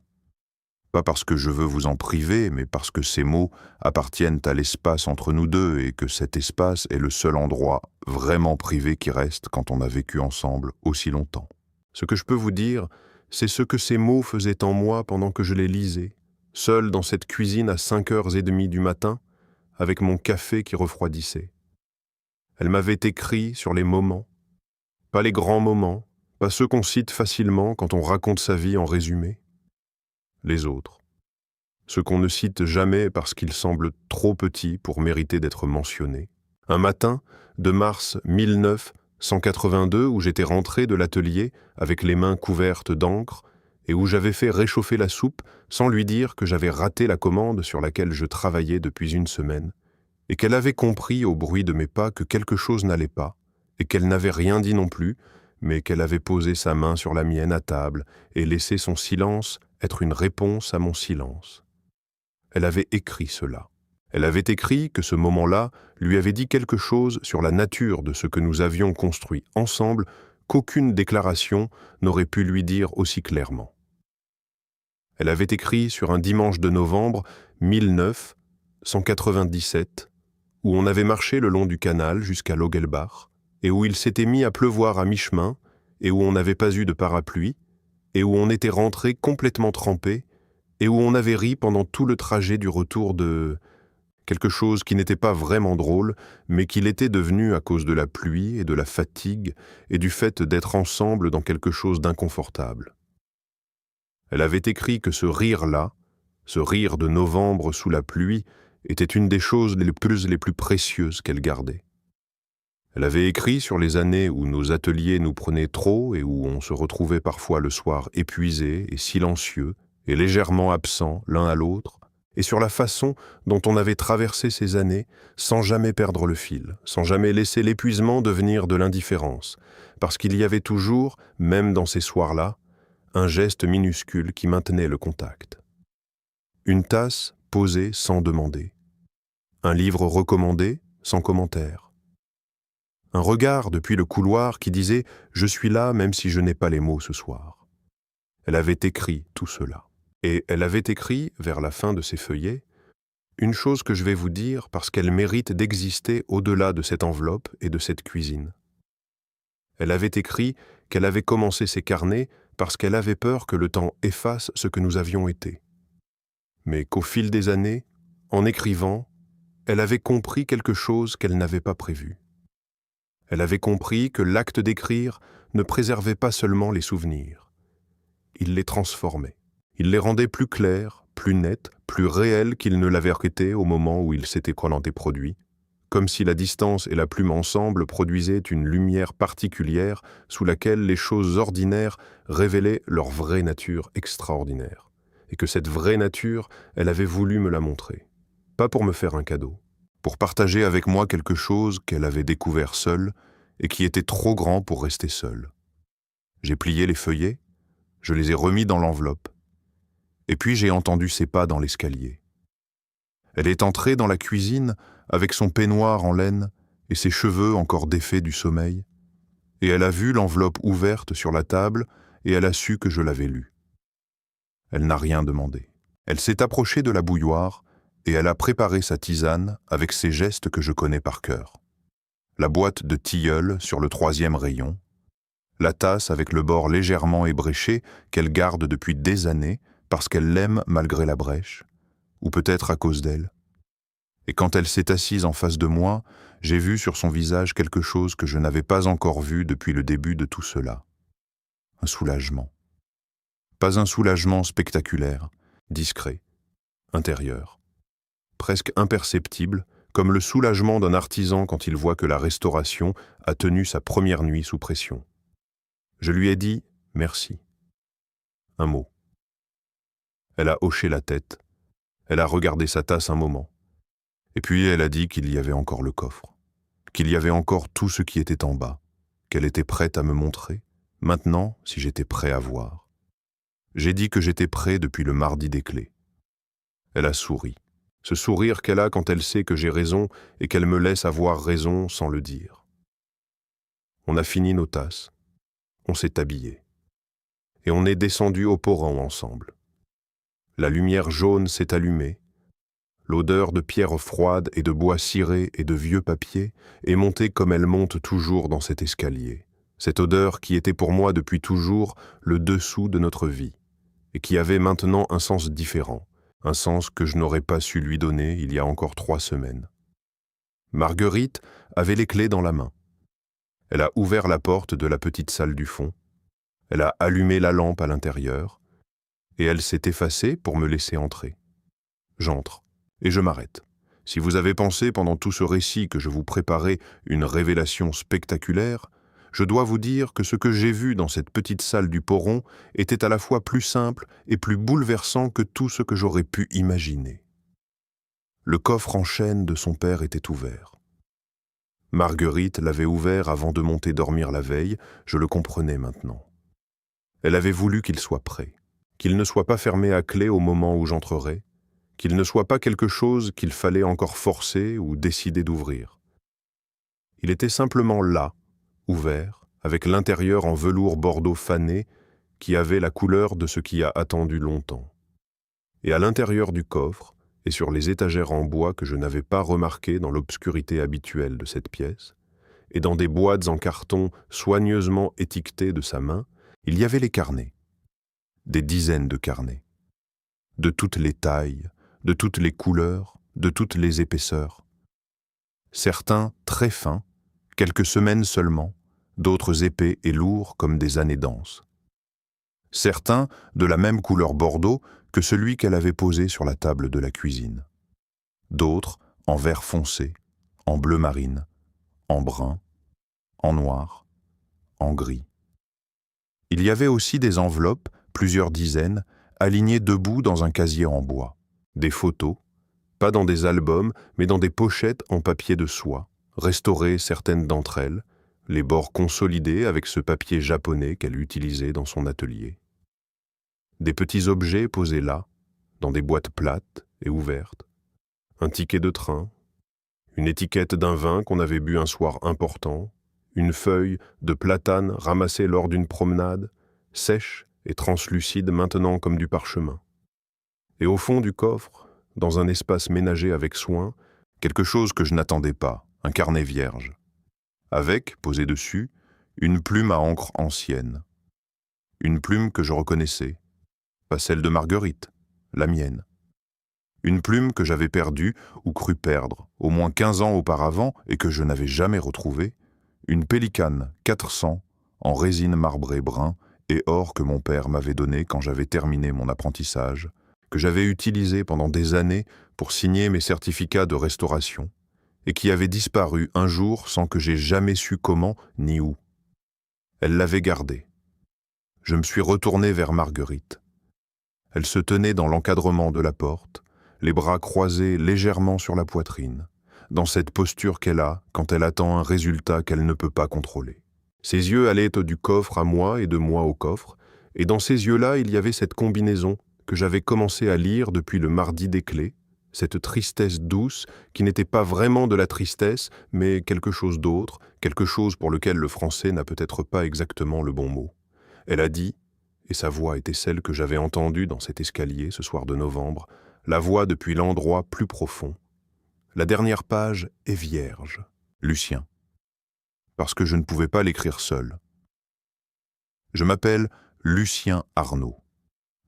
Pas parce que je veux vous en priver, mais parce que ces mots appartiennent à l'espace entre nous deux et que cet espace est le seul endroit vraiment privé qui reste quand on a vécu ensemble aussi longtemps. Ce que je peux vous dire, c'est ce que ces mots faisaient en moi pendant que je les lisais, seul dans cette cuisine à 5h30 du matin, avec mon café qui refroidissait. Elle m'avait écrit sur les moments, pas les grands moments, pas ceux qu'on cite facilement quand on raconte sa vie en résumé, les autres, ceux qu'on ne cite jamais parce qu'ils semblent trop petits pour mériter d'être mentionnés. Un matin de mars 1982 où j'étais rentré de l'atelier avec les mains couvertes d'encre et où j'avais fait réchauffer la soupe sans lui dire que j'avais raté la commande sur laquelle je travaillais depuis une semaine et qu'elle avait compris au bruit de mes pas que quelque chose n'allait pas et qu'elle n'avait rien dit non plus, mais qu'elle avait posé sa main sur la mienne à table et laissé son silence être une réponse à mon silence. Elle avait écrit cela. Elle avait écrit que ce moment-là lui avait dit quelque chose sur la nature de ce que nous avions construit ensemble qu'aucune déclaration n'aurait pu lui dire aussi clairement. Elle avait écrit sur un dimanche de novembre 1997, où on avait marché le long du canal jusqu'à Logelbach, et où il s'était mis à pleuvoir à mi-chemin, et où on n'avait pas eu de parapluie, et où on était rentré complètement trempé, et où on avait ri pendant tout le trajet du retour de quelque chose qui n'était pas vraiment drôle, mais qui l'était devenu à cause de la pluie et de la fatigue et du fait d'être ensemble dans quelque chose d'inconfortable. Elle avait écrit que ce rire-là, ce rire de novembre sous la pluie, était une des choses les plus précieuses qu'elle gardait. Elle avait écrit sur les années où nos ateliers nous prenaient trop et où on se retrouvait parfois le soir épuisés et silencieux et légèrement absents l'un à l'autre, et sur la façon dont on avait traversé ces années sans jamais perdre le fil, sans jamais laisser l'épuisement devenir de l'indifférence, parce qu'il y avait toujours, même dans ces soirs-là, un geste minuscule qui maintenait le contact. Une tasse posée sans demander. Un livre recommandé sans commentaire. Un regard depuis le couloir qui disait « Je suis là même si je n'ai pas les mots ce soir ». Elle avait écrit tout cela. Et elle avait écrit, vers la fin de ses feuillets, une chose que je vais vous dire parce qu'elle mérite d'exister au-delà de cette enveloppe et de cette cuisine. Elle avait écrit qu'elle avait commencé ses carnets parce qu'elle avait peur que le temps efface ce que nous avions été. Mais qu'au fil des années, en écrivant, elle avait compris quelque chose qu'elle n'avait pas prévu. Elle avait compris que l'acte d'écrire ne préservait pas seulement les souvenirs. Il les transformait. Il les rendait plus clairs, plus nets, plus réels qu'ils ne l'avaient été au moment où ils s'étaient produits, comme si la distance et la plume ensemble produisaient une lumière particulière sous laquelle les choses ordinaires révélaient leur vraie nature extraordinaire, et que cette vraie nature, elle avait voulu me la montrer. Pas pour me faire un cadeau, pour partager avec moi quelque chose qu'elle avait découvert seule et qui était trop grand pour rester seule. J'ai plié les feuillets, je les ai remis dans l'enveloppe, et puis j'ai entendu ses pas dans l'escalier. Elle est entrée dans la cuisine avec son peignoir en laine et ses cheveux encore défaits du sommeil, et elle a vu l'enveloppe ouverte sur la table et elle a su que je l'avais lue. Elle n'a rien demandé. Elle s'est approchée de la bouilloire et elle a préparé sa tisane avec ces gestes que je connais par cœur. La boîte de tilleul sur le 3e rayon, la tasse avec le bord légèrement ébréché qu'elle garde depuis des années parce qu'elle l'aime malgré la brèche, ou peut-être à cause d'elle. Et quand elle s'est assise en face de moi, j'ai vu sur son visage quelque chose que je n'avais pas encore vu depuis le début de tout cela. Un soulagement. Pas un soulagement spectaculaire, discret, intérieur. Presque imperceptible, comme le soulagement d'un artisan quand il voit que la restauration a tenu sa première nuit sous pression. Je lui ai dit « merci ». Un mot. Elle a hoché la tête, elle a regardé sa tasse un moment, et puis elle a dit qu'il y avait encore le coffre, qu'il y avait encore tout ce qui était en bas, qu'elle était prête à me montrer, maintenant si j'étais prêt à voir. J'ai dit que j'étais prêt depuis le mardi des clés. Elle a souri. Ce sourire qu'elle a quand elle sait que j'ai raison et qu'elle me laisse avoir raison sans le dire. On a fini nos tasses. On s'est habillé. Et on est descendu au Poran ensemble. La lumière jaune s'est allumée. L'odeur de pierres froides et de bois ciré et de vieux papier est montée comme elle monte toujours dans cet escalier. Cette odeur qui était pour moi depuis toujours le dessous de notre vie et qui avait maintenant un sens différent, un sens que je n'aurais pas su lui donner il y a encore 3 semaines. Marguerite avait les clés dans la main. Elle a ouvert la porte de la petite salle du fond. Elle a allumé la lampe à l'intérieur et elle s'est effacée pour me laisser entrer. J'entre et je m'arrête. Si vous avez pensé pendant tout ce récit que je vous préparais une révélation spectaculaire, je dois vous dire que ce que j'ai vu dans cette petite salle du Poron était à la fois plus simple et plus bouleversant que tout ce que j'aurais pu imaginer. Le coffre en chêne de son père était ouvert. Marguerite l'avait ouvert avant de monter dormir la veille, je le comprenais maintenant. Elle avait voulu qu'il soit prêt, qu'il ne soit pas fermé à clé au moment où j'entrerais, qu'il ne soit pas quelque chose qu'il fallait encore forcer ou décider d'ouvrir. Il était simplement là, ouvert, avec l'intérieur en velours bordeaux fané qui avait la couleur de ce qui a attendu longtemps. Et à l'intérieur du coffre, et sur les étagères en bois que je n'avais pas remarquées dans l'obscurité habituelle de cette pièce, et dans des boîtes en carton soigneusement étiquetées de sa main, il y avait les carnets, des dizaines de carnets, de toutes les tailles, de toutes les couleurs, de toutes les épaisseurs. Certains très fins, quelques semaines seulement, d'autres épais et lourds comme des années d'anse. Certains de la même couleur bordeaux que celui qu'elle avait posé sur la table de la cuisine. D'autres en vert foncé, en bleu marine, en brun, en noir, en gris. Il y avait aussi des enveloppes, plusieurs dizaines, alignées debout dans un casier en bois. Des photos, pas dans des albums, mais dans des pochettes en papier de soie, restaurées certaines d'entre elles, les bords consolidés avec ce papier japonais qu'elle utilisait dans son atelier. Des petits objets posés là, dans des boîtes plates et ouvertes, un ticket de train, une étiquette d'un vin qu'on avait bu un soir important, une feuille de platane ramassée lors d'une promenade, sèche et translucide maintenant comme du parchemin. Et au fond du coffre, dans un espace ménagé avec soin, quelque chose que je n'attendais pas, un carnet vierge. Avec, posé dessus, une plume à encre ancienne. Une plume que je reconnaissais, pas celle de Marguerite, la mienne. Une plume que j'avais perdue ou cru perdre, au moins 15 ans auparavant et que je n'avais jamais retrouvée, une Pélicane 400 en résine marbrée brun et or que mon père m'avait donné quand j'avais terminé mon apprentissage, que j'avais utilisé pendant des années pour signer mes certificats de restauration, et qui avait disparu un jour sans que j'aie jamais su comment ni où. Elle l'avait gardé. Je me suis retourné vers Marguerite. Elle se tenait dans l'encadrement de la porte, les bras croisés légèrement sur la poitrine, dans cette posture qu'elle a quand elle attend un résultat qu'elle ne peut pas contrôler. Ses yeux allaient du coffre à moi et de moi au coffre, et dans ces yeux-là, il y avait cette combinaison que j'avais commencé à lire depuis le mardi des clés, cette tristesse douce qui n'était pas vraiment de la tristesse, mais quelque chose d'autre, quelque chose pour lequel le français n'a peut-être pas exactement le bon mot. Elle a dit, et sa voix était celle que j'avais entendue dans cet escalier ce soir de novembre, la voix depuis l'endroit plus profond. La dernière page est vierge, Lucien, parce que je ne pouvais pas l'écrire seul. Je m'appelle Lucien Arnaud.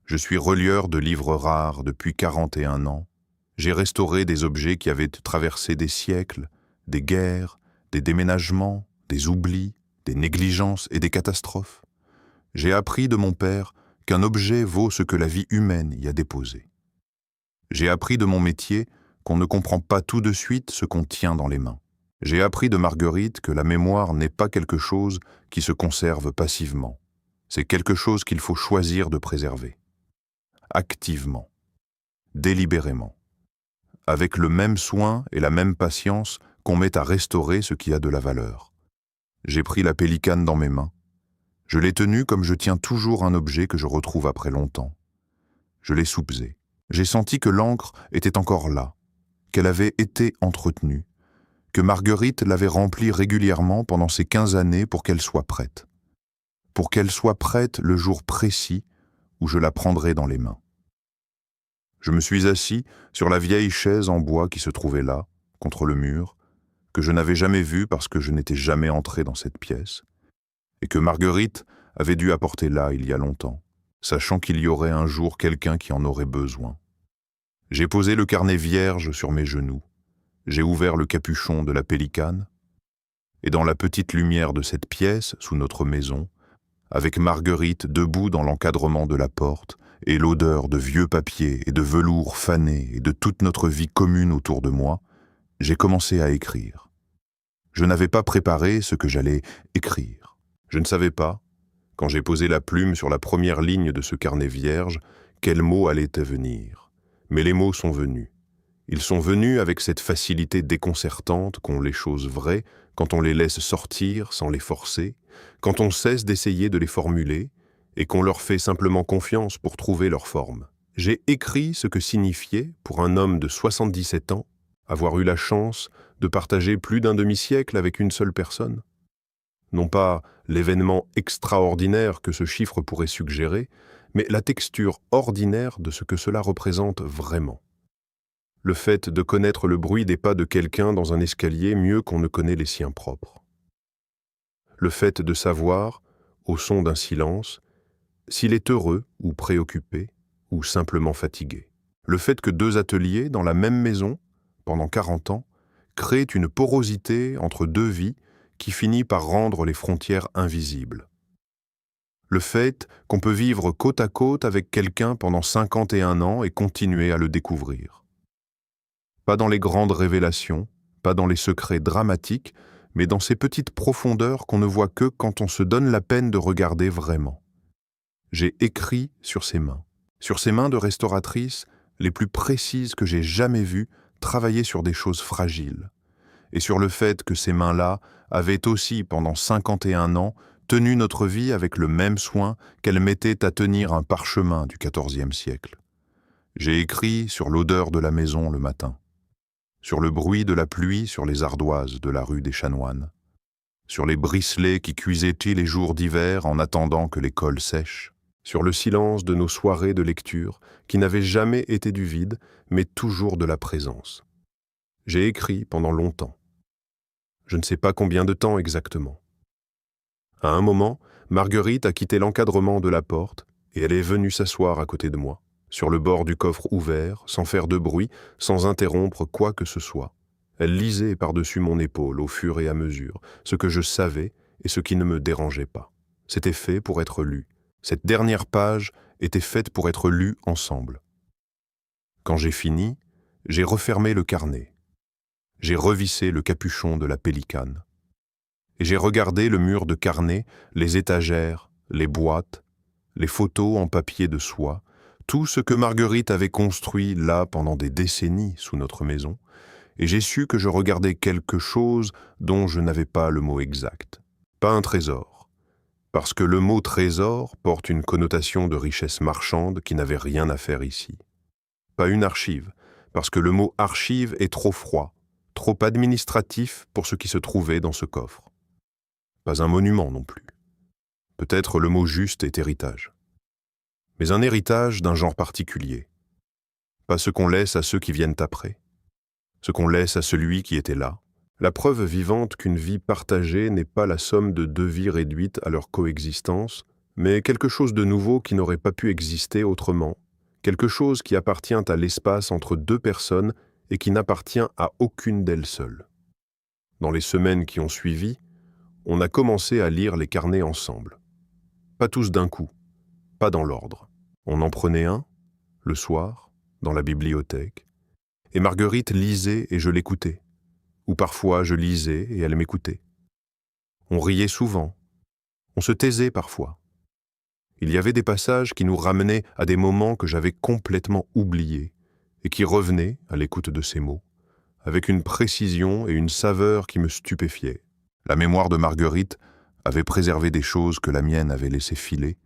Je suis relieur de livres rares depuis 41 ans. J'ai restauré des objets qui avaient traversé des siècles, des guerres, des déménagements, des oublis, des négligences et des catastrophes. J'ai appris de mon père qu'un objet vaut ce que la vie humaine y a déposé. J'ai appris de mon métier qu'on ne comprend pas tout de suite ce qu'on tient dans les mains. J'ai appris de Marguerite que la mémoire n'est pas quelque chose qui se conserve passivement. C'est quelque chose qu'il faut choisir de préserver. Activement, délibérément, avec le même soin et la même patience qu'on met à restaurer ce qui a de la valeur. J'ai pris la Pélicane dans mes mains. Je l'ai tenue comme je tiens toujours un objet que je retrouve après longtemps. Je l'ai soupesé. J'ai senti que l'encre était encore là, qu'elle avait été entretenue, que Marguerite l'avait remplie régulièrement pendant ces 15 années pour qu'elle soit prête. Pour qu'elle soit prête le jour précis où je la prendrai dans les mains. Je me suis assis sur la vieille chaise en bois qui se trouvait là, contre le mur, que je n'avais jamais vue parce que je n'étais jamais entré dans cette pièce, et que Marguerite avait dû apporter là il y a longtemps, sachant qu'il y aurait un jour quelqu'un qui en aurait besoin. J'ai posé le carnet vierge sur mes genoux, j'ai ouvert le capuchon de la pélicane, et dans la petite lumière de cette pièce, sous notre maison, avec Marguerite debout dans l'encadrement de la porte, et l'odeur de vieux papier et de velours fané et de toute notre vie commune autour de moi, j'ai commencé à écrire. Je n'avais pas préparé ce que j'allais écrire. Je ne savais pas, quand j'ai posé la plume sur la première ligne de ce carnet vierge, quels mots allaient venir. Mais les mots sont venus. Ils sont venus avec cette facilité déconcertante qu'ont les choses vraies quand on les laisse sortir sans les forcer, quand on cesse d'essayer de les formuler et qu'on leur fait simplement confiance pour trouver leur forme. J'ai écrit ce que signifiait, pour un homme de 77 ans, avoir eu la chance de partager plus d'un demi-siècle avec une seule personne. Non pas l'événement extraordinaire que ce chiffre pourrait suggérer, mais la texture ordinaire de ce que cela représente vraiment. Le fait de connaître le bruit des pas de quelqu'un dans un escalier mieux qu'on ne connaît les siens propres. Le fait de savoir, au son d'un silence, s'il est heureux ou préoccupé ou simplement fatigué. Le fait que deux ateliers dans la même maison, pendant 40 ans, créent une porosité entre deux vies qui finit par rendre les frontières invisibles. Le fait qu'on peut vivre côte à côte avec quelqu'un pendant 51 ans et continuer à le découvrir. Pas dans les grandes révélations, pas dans les secrets dramatiques, mais dans ces petites profondeurs qu'on ne voit que quand on se donne la peine de regarder vraiment. J'ai écrit sur ces mains de restauratrices les plus précises que j'ai jamais vues travailler sur des choses fragiles, et sur le fait que ces mains-là avaient aussi, pendant 51 ans, tenu notre vie avec le même soin qu'elles mettaient à tenir un parchemin du XIVe siècle. J'ai écrit sur l'odeur de la maison le matin, sur le bruit de la pluie sur les ardoises de la rue des Chanoines, sur les bricelets qui cuisaient les jours d'hiver en attendant que l'école sèche, sur le silence de nos soirées de lecture qui n'avaient jamais été du vide, mais toujours de la présence. J'ai écrit pendant longtemps. Je ne sais pas combien de temps exactement. À un moment, Marguerite a quitté l'encadrement de la porte et elle est venue s'asseoir à côté de moi, sur le bord du coffre ouvert, sans faire de bruit, sans interrompre quoi que ce soit. Elle lisait par-dessus mon épaule au fur et à mesure, ce que je savais et ce qui ne me dérangeait pas. C'était fait pour être lu. Cette dernière page était faite pour être lue ensemble. Quand j'ai fini, j'ai refermé le carnet. J'ai revissé le capuchon de la pélicane. Et j'ai regardé le mur de carnet, les étagères, les boîtes, les photos en papier de soie, tout ce que Marguerite avait construit là pendant des décennies sous notre maison, et j'ai su que je regardais quelque chose dont je n'avais pas le mot exact. Pas un trésor, parce que le mot trésor porte une connotation de richesse marchande qui n'avait rien à faire ici. Pas une archive, parce que le mot archive est trop froid, trop administratif pour ce qui se trouvait dans ce coffre. Pas un monument non plus. Peut-être le mot juste est héritage. Mais un héritage d'un genre particulier. Pas ce qu'on laisse à ceux qui viennent après. Ce qu'on laisse à celui qui était là. La preuve vivante qu'une vie partagée n'est pas la somme de deux vies réduites à leur coexistence, mais quelque chose de nouveau qui n'aurait pas pu exister autrement, quelque chose qui appartient à l'espace entre deux personnes et qui n'appartient à aucune d'elles seules. Dans les semaines qui ont suivi, on a commencé à lire les carnets ensemble. Pas tous d'un coup, pas dans l'ordre. On en prenait un, le soir, dans la bibliothèque, et Marguerite lisait et je l'écoutais, ou parfois je lisais et elle m'écoutait. On riait souvent, on se taisait parfois. Il y avait des passages qui nous ramenaient à des moments que j'avais complètement oubliés et qui revenaient, à l'écoute de ces mots, avec une précision et une saveur qui me stupéfiaient. La mémoire de Marguerite avait préservé des choses que la mienne avait laissé filer,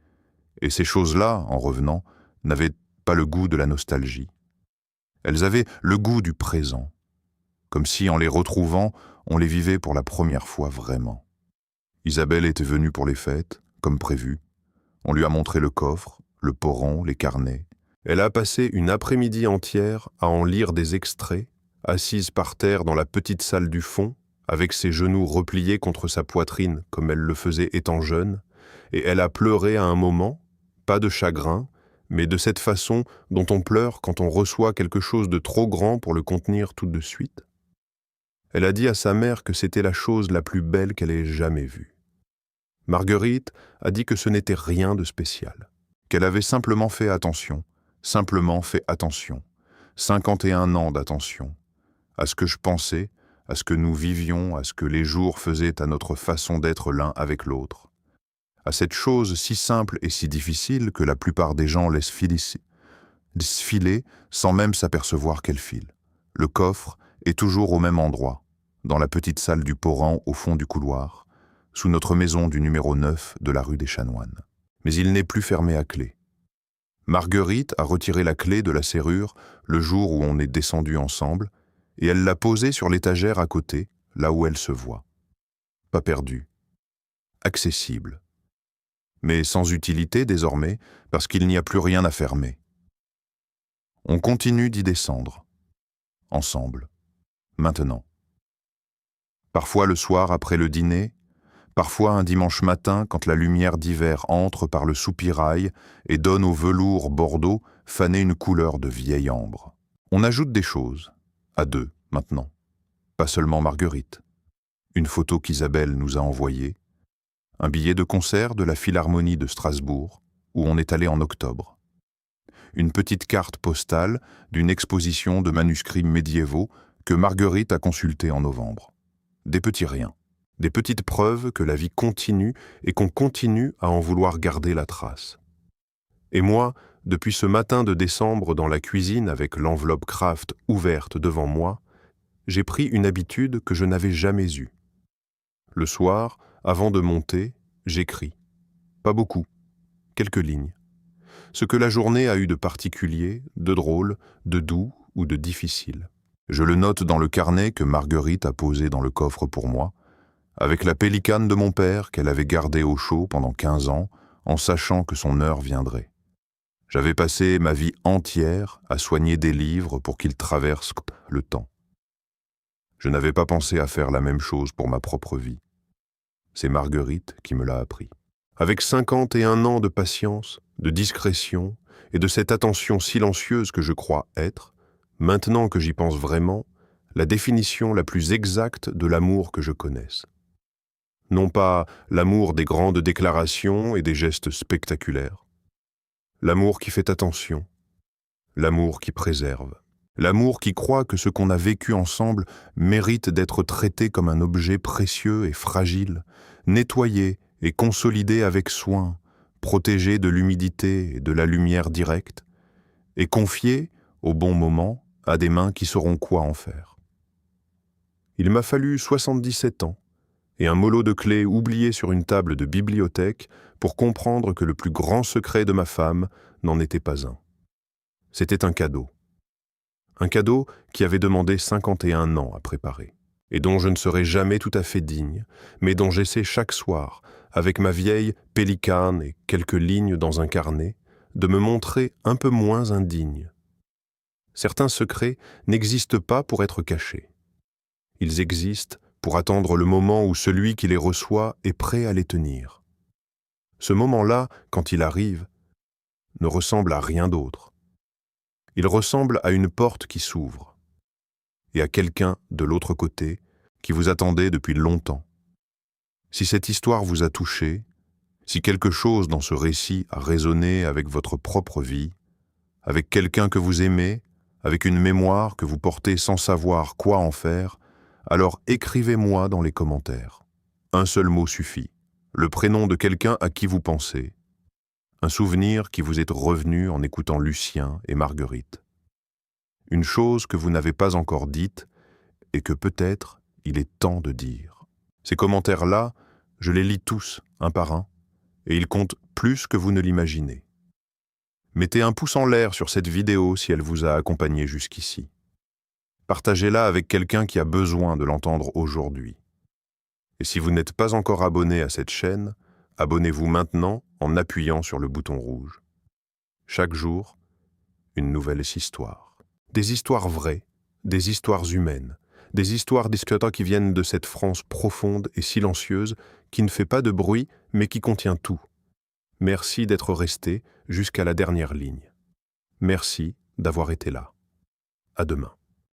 et ces choses-là, en revenant, n'avaient pas le goût de la nostalgie. Elles avaient le goût du présent, comme si en les retrouvant, on les vivait pour la première fois vraiment. Isabelle était venue pour les fêtes, comme prévu. On lui a montré le coffre, le poron, les carnets. Elle a passé une après-midi entière à en lire des extraits, assise par terre dans la petite salle du fond, avec ses genoux repliés contre sa poitrine comme elle le faisait étant jeune, et elle a pleuré à un moment, pas de chagrin, mais de cette façon dont on pleure quand on reçoit quelque chose de trop grand pour le contenir tout de suite. Elle a dit à sa mère que c'était la chose la plus belle qu'elle ait jamais vue. Marguerite a dit que ce n'était rien de spécial, qu'elle avait simplement fait attention, 51 ans d'attention, à ce que je pensais, à ce que nous vivions, à ce que les jours faisaient à notre façon d'être l'un avec l'autre, à cette chose si simple et si difficile que la plupart des gens laissent filer sans même s'apercevoir qu'elle file. Le coffre est toujours au même endroit, dans la petite salle du Poran au fond du couloir, sous notre maison du numéro 9 de la rue des Chanoines. Mais il n'est plus fermé à clé. Marguerite a retiré la clé de la serrure le jour où on est descendu ensemble, et elle l'a posée sur l'étagère à côté, là où elle se voit. Pas perdue. Accessible. Mais sans utilité désormais, parce qu'il n'y a plus rien à fermer. On continue d'y descendre. Ensemble. Maintenant. Parfois le soir après le dîner, parfois un dimanche matin quand la lumière d'hiver entre par le soupirail et donne au velours bordeaux fané une couleur de vieille ambre. On ajoute des choses, à deux maintenant, pas seulement Marguerite. Une photo qu'Isabelle nous a envoyée, un billet de concert de la Philharmonie de Strasbourg, où on est allé en octobre. Une petite carte postale d'une exposition de manuscrits médiévaux que Marguerite a consultée en novembre. Des petits riens. Des petites preuves que la vie continue et qu'on continue à en vouloir garder la trace. Et moi, depuis ce matin de décembre dans la cuisine avec l'enveloppe Kraft ouverte devant moi, j'ai pris une habitude que je n'avais jamais eue. Le soir, avant de monter, j'écris. Pas beaucoup, quelques lignes. Ce que la journée a eu de particulier, de drôle, de doux ou de difficile. Je le note dans le carnet que Marguerite a posé dans le coffre pour moi, avec la pélicane de mon père qu'elle avait gardée au chaud pendant 15 ans, en sachant que son heure viendrait. J'avais passé ma vie entière à soigner des livres pour qu'ils traversent le temps. Je n'avais pas pensé à faire la même chose pour ma propre vie. C'est Marguerite qui me l'a appris. Avec 51 ans de patience, de discrétion et de cette attention silencieuse que je crois être, maintenant que j'y pense vraiment, la définition la plus exacte de l'amour que je connaisse. Non pas l'amour des grandes déclarations et des gestes spectaculaires. L'amour qui fait attention. L'amour qui préserve. L'amour qui croit que ce qu'on a vécu ensemble mérite d'être traité comme un objet précieux et fragile, nettoyé et consolidé avec soin, protégé de l'humidité et de la lumière directe, et confié, au bon moment, à des mains qui sauront quoi en faire. Il m'a fallu 77 ans et un mollo de clés oublié sur une table de bibliothèque pour comprendre que le plus grand secret de ma femme n'en était pas un. C'était un cadeau. Un cadeau qui avait demandé 51 ans à préparer, et dont je ne serais jamais tout à fait digne, mais dont j'essaie chaque soir, avec ma vieille pélicane et quelques lignes dans un carnet, de me montrer un peu moins indigne. Certains secrets n'existent pas pour être cachés. Ils existent pour attendre le moment où celui qui les reçoit est prêt à les tenir. Ce moment-là, quand il arrive, ne ressemble à rien d'autre. Il ressemble à une porte qui s'ouvre, et à quelqu'un de l'autre côté qui vous attendait depuis longtemps. Si cette histoire vous a touché, si quelque chose dans ce récit a résonné avec votre propre vie, avec quelqu'un que vous aimez, avec une mémoire que vous portez sans savoir quoi en faire, alors écrivez-moi dans les commentaires. Un seul mot suffit, le prénom de quelqu'un à qui vous pensez, un souvenir qui vous est revenu en écoutant Lucien et Marguerite. Une chose que vous n'avez pas encore dite et que peut-être il est temps de dire. Ces commentaires-là, je les lis tous, un par un, et ils comptent plus que vous ne l'imaginez. Mettez un pouce en l'air sur cette vidéo si elle vous a accompagné jusqu'ici. Partagez-la avec quelqu'un qui a besoin de l'entendre aujourd'hui. Et si vous n'êtes pas encore abonné à cette chaîne, abonnez-vous maintenant en appuyant sur le bouton rouge. Chaque jour, une nouvelle histoire. Des histoires vraies, des histoires humaines, des histoires discrètes qui viennent de cette France profonde et silencieuse qui ne fait pas de bruit mais qui contient tout. Merci d'être resté jusqu'à la dernière ligne. Merci d'avoir été là. À demain.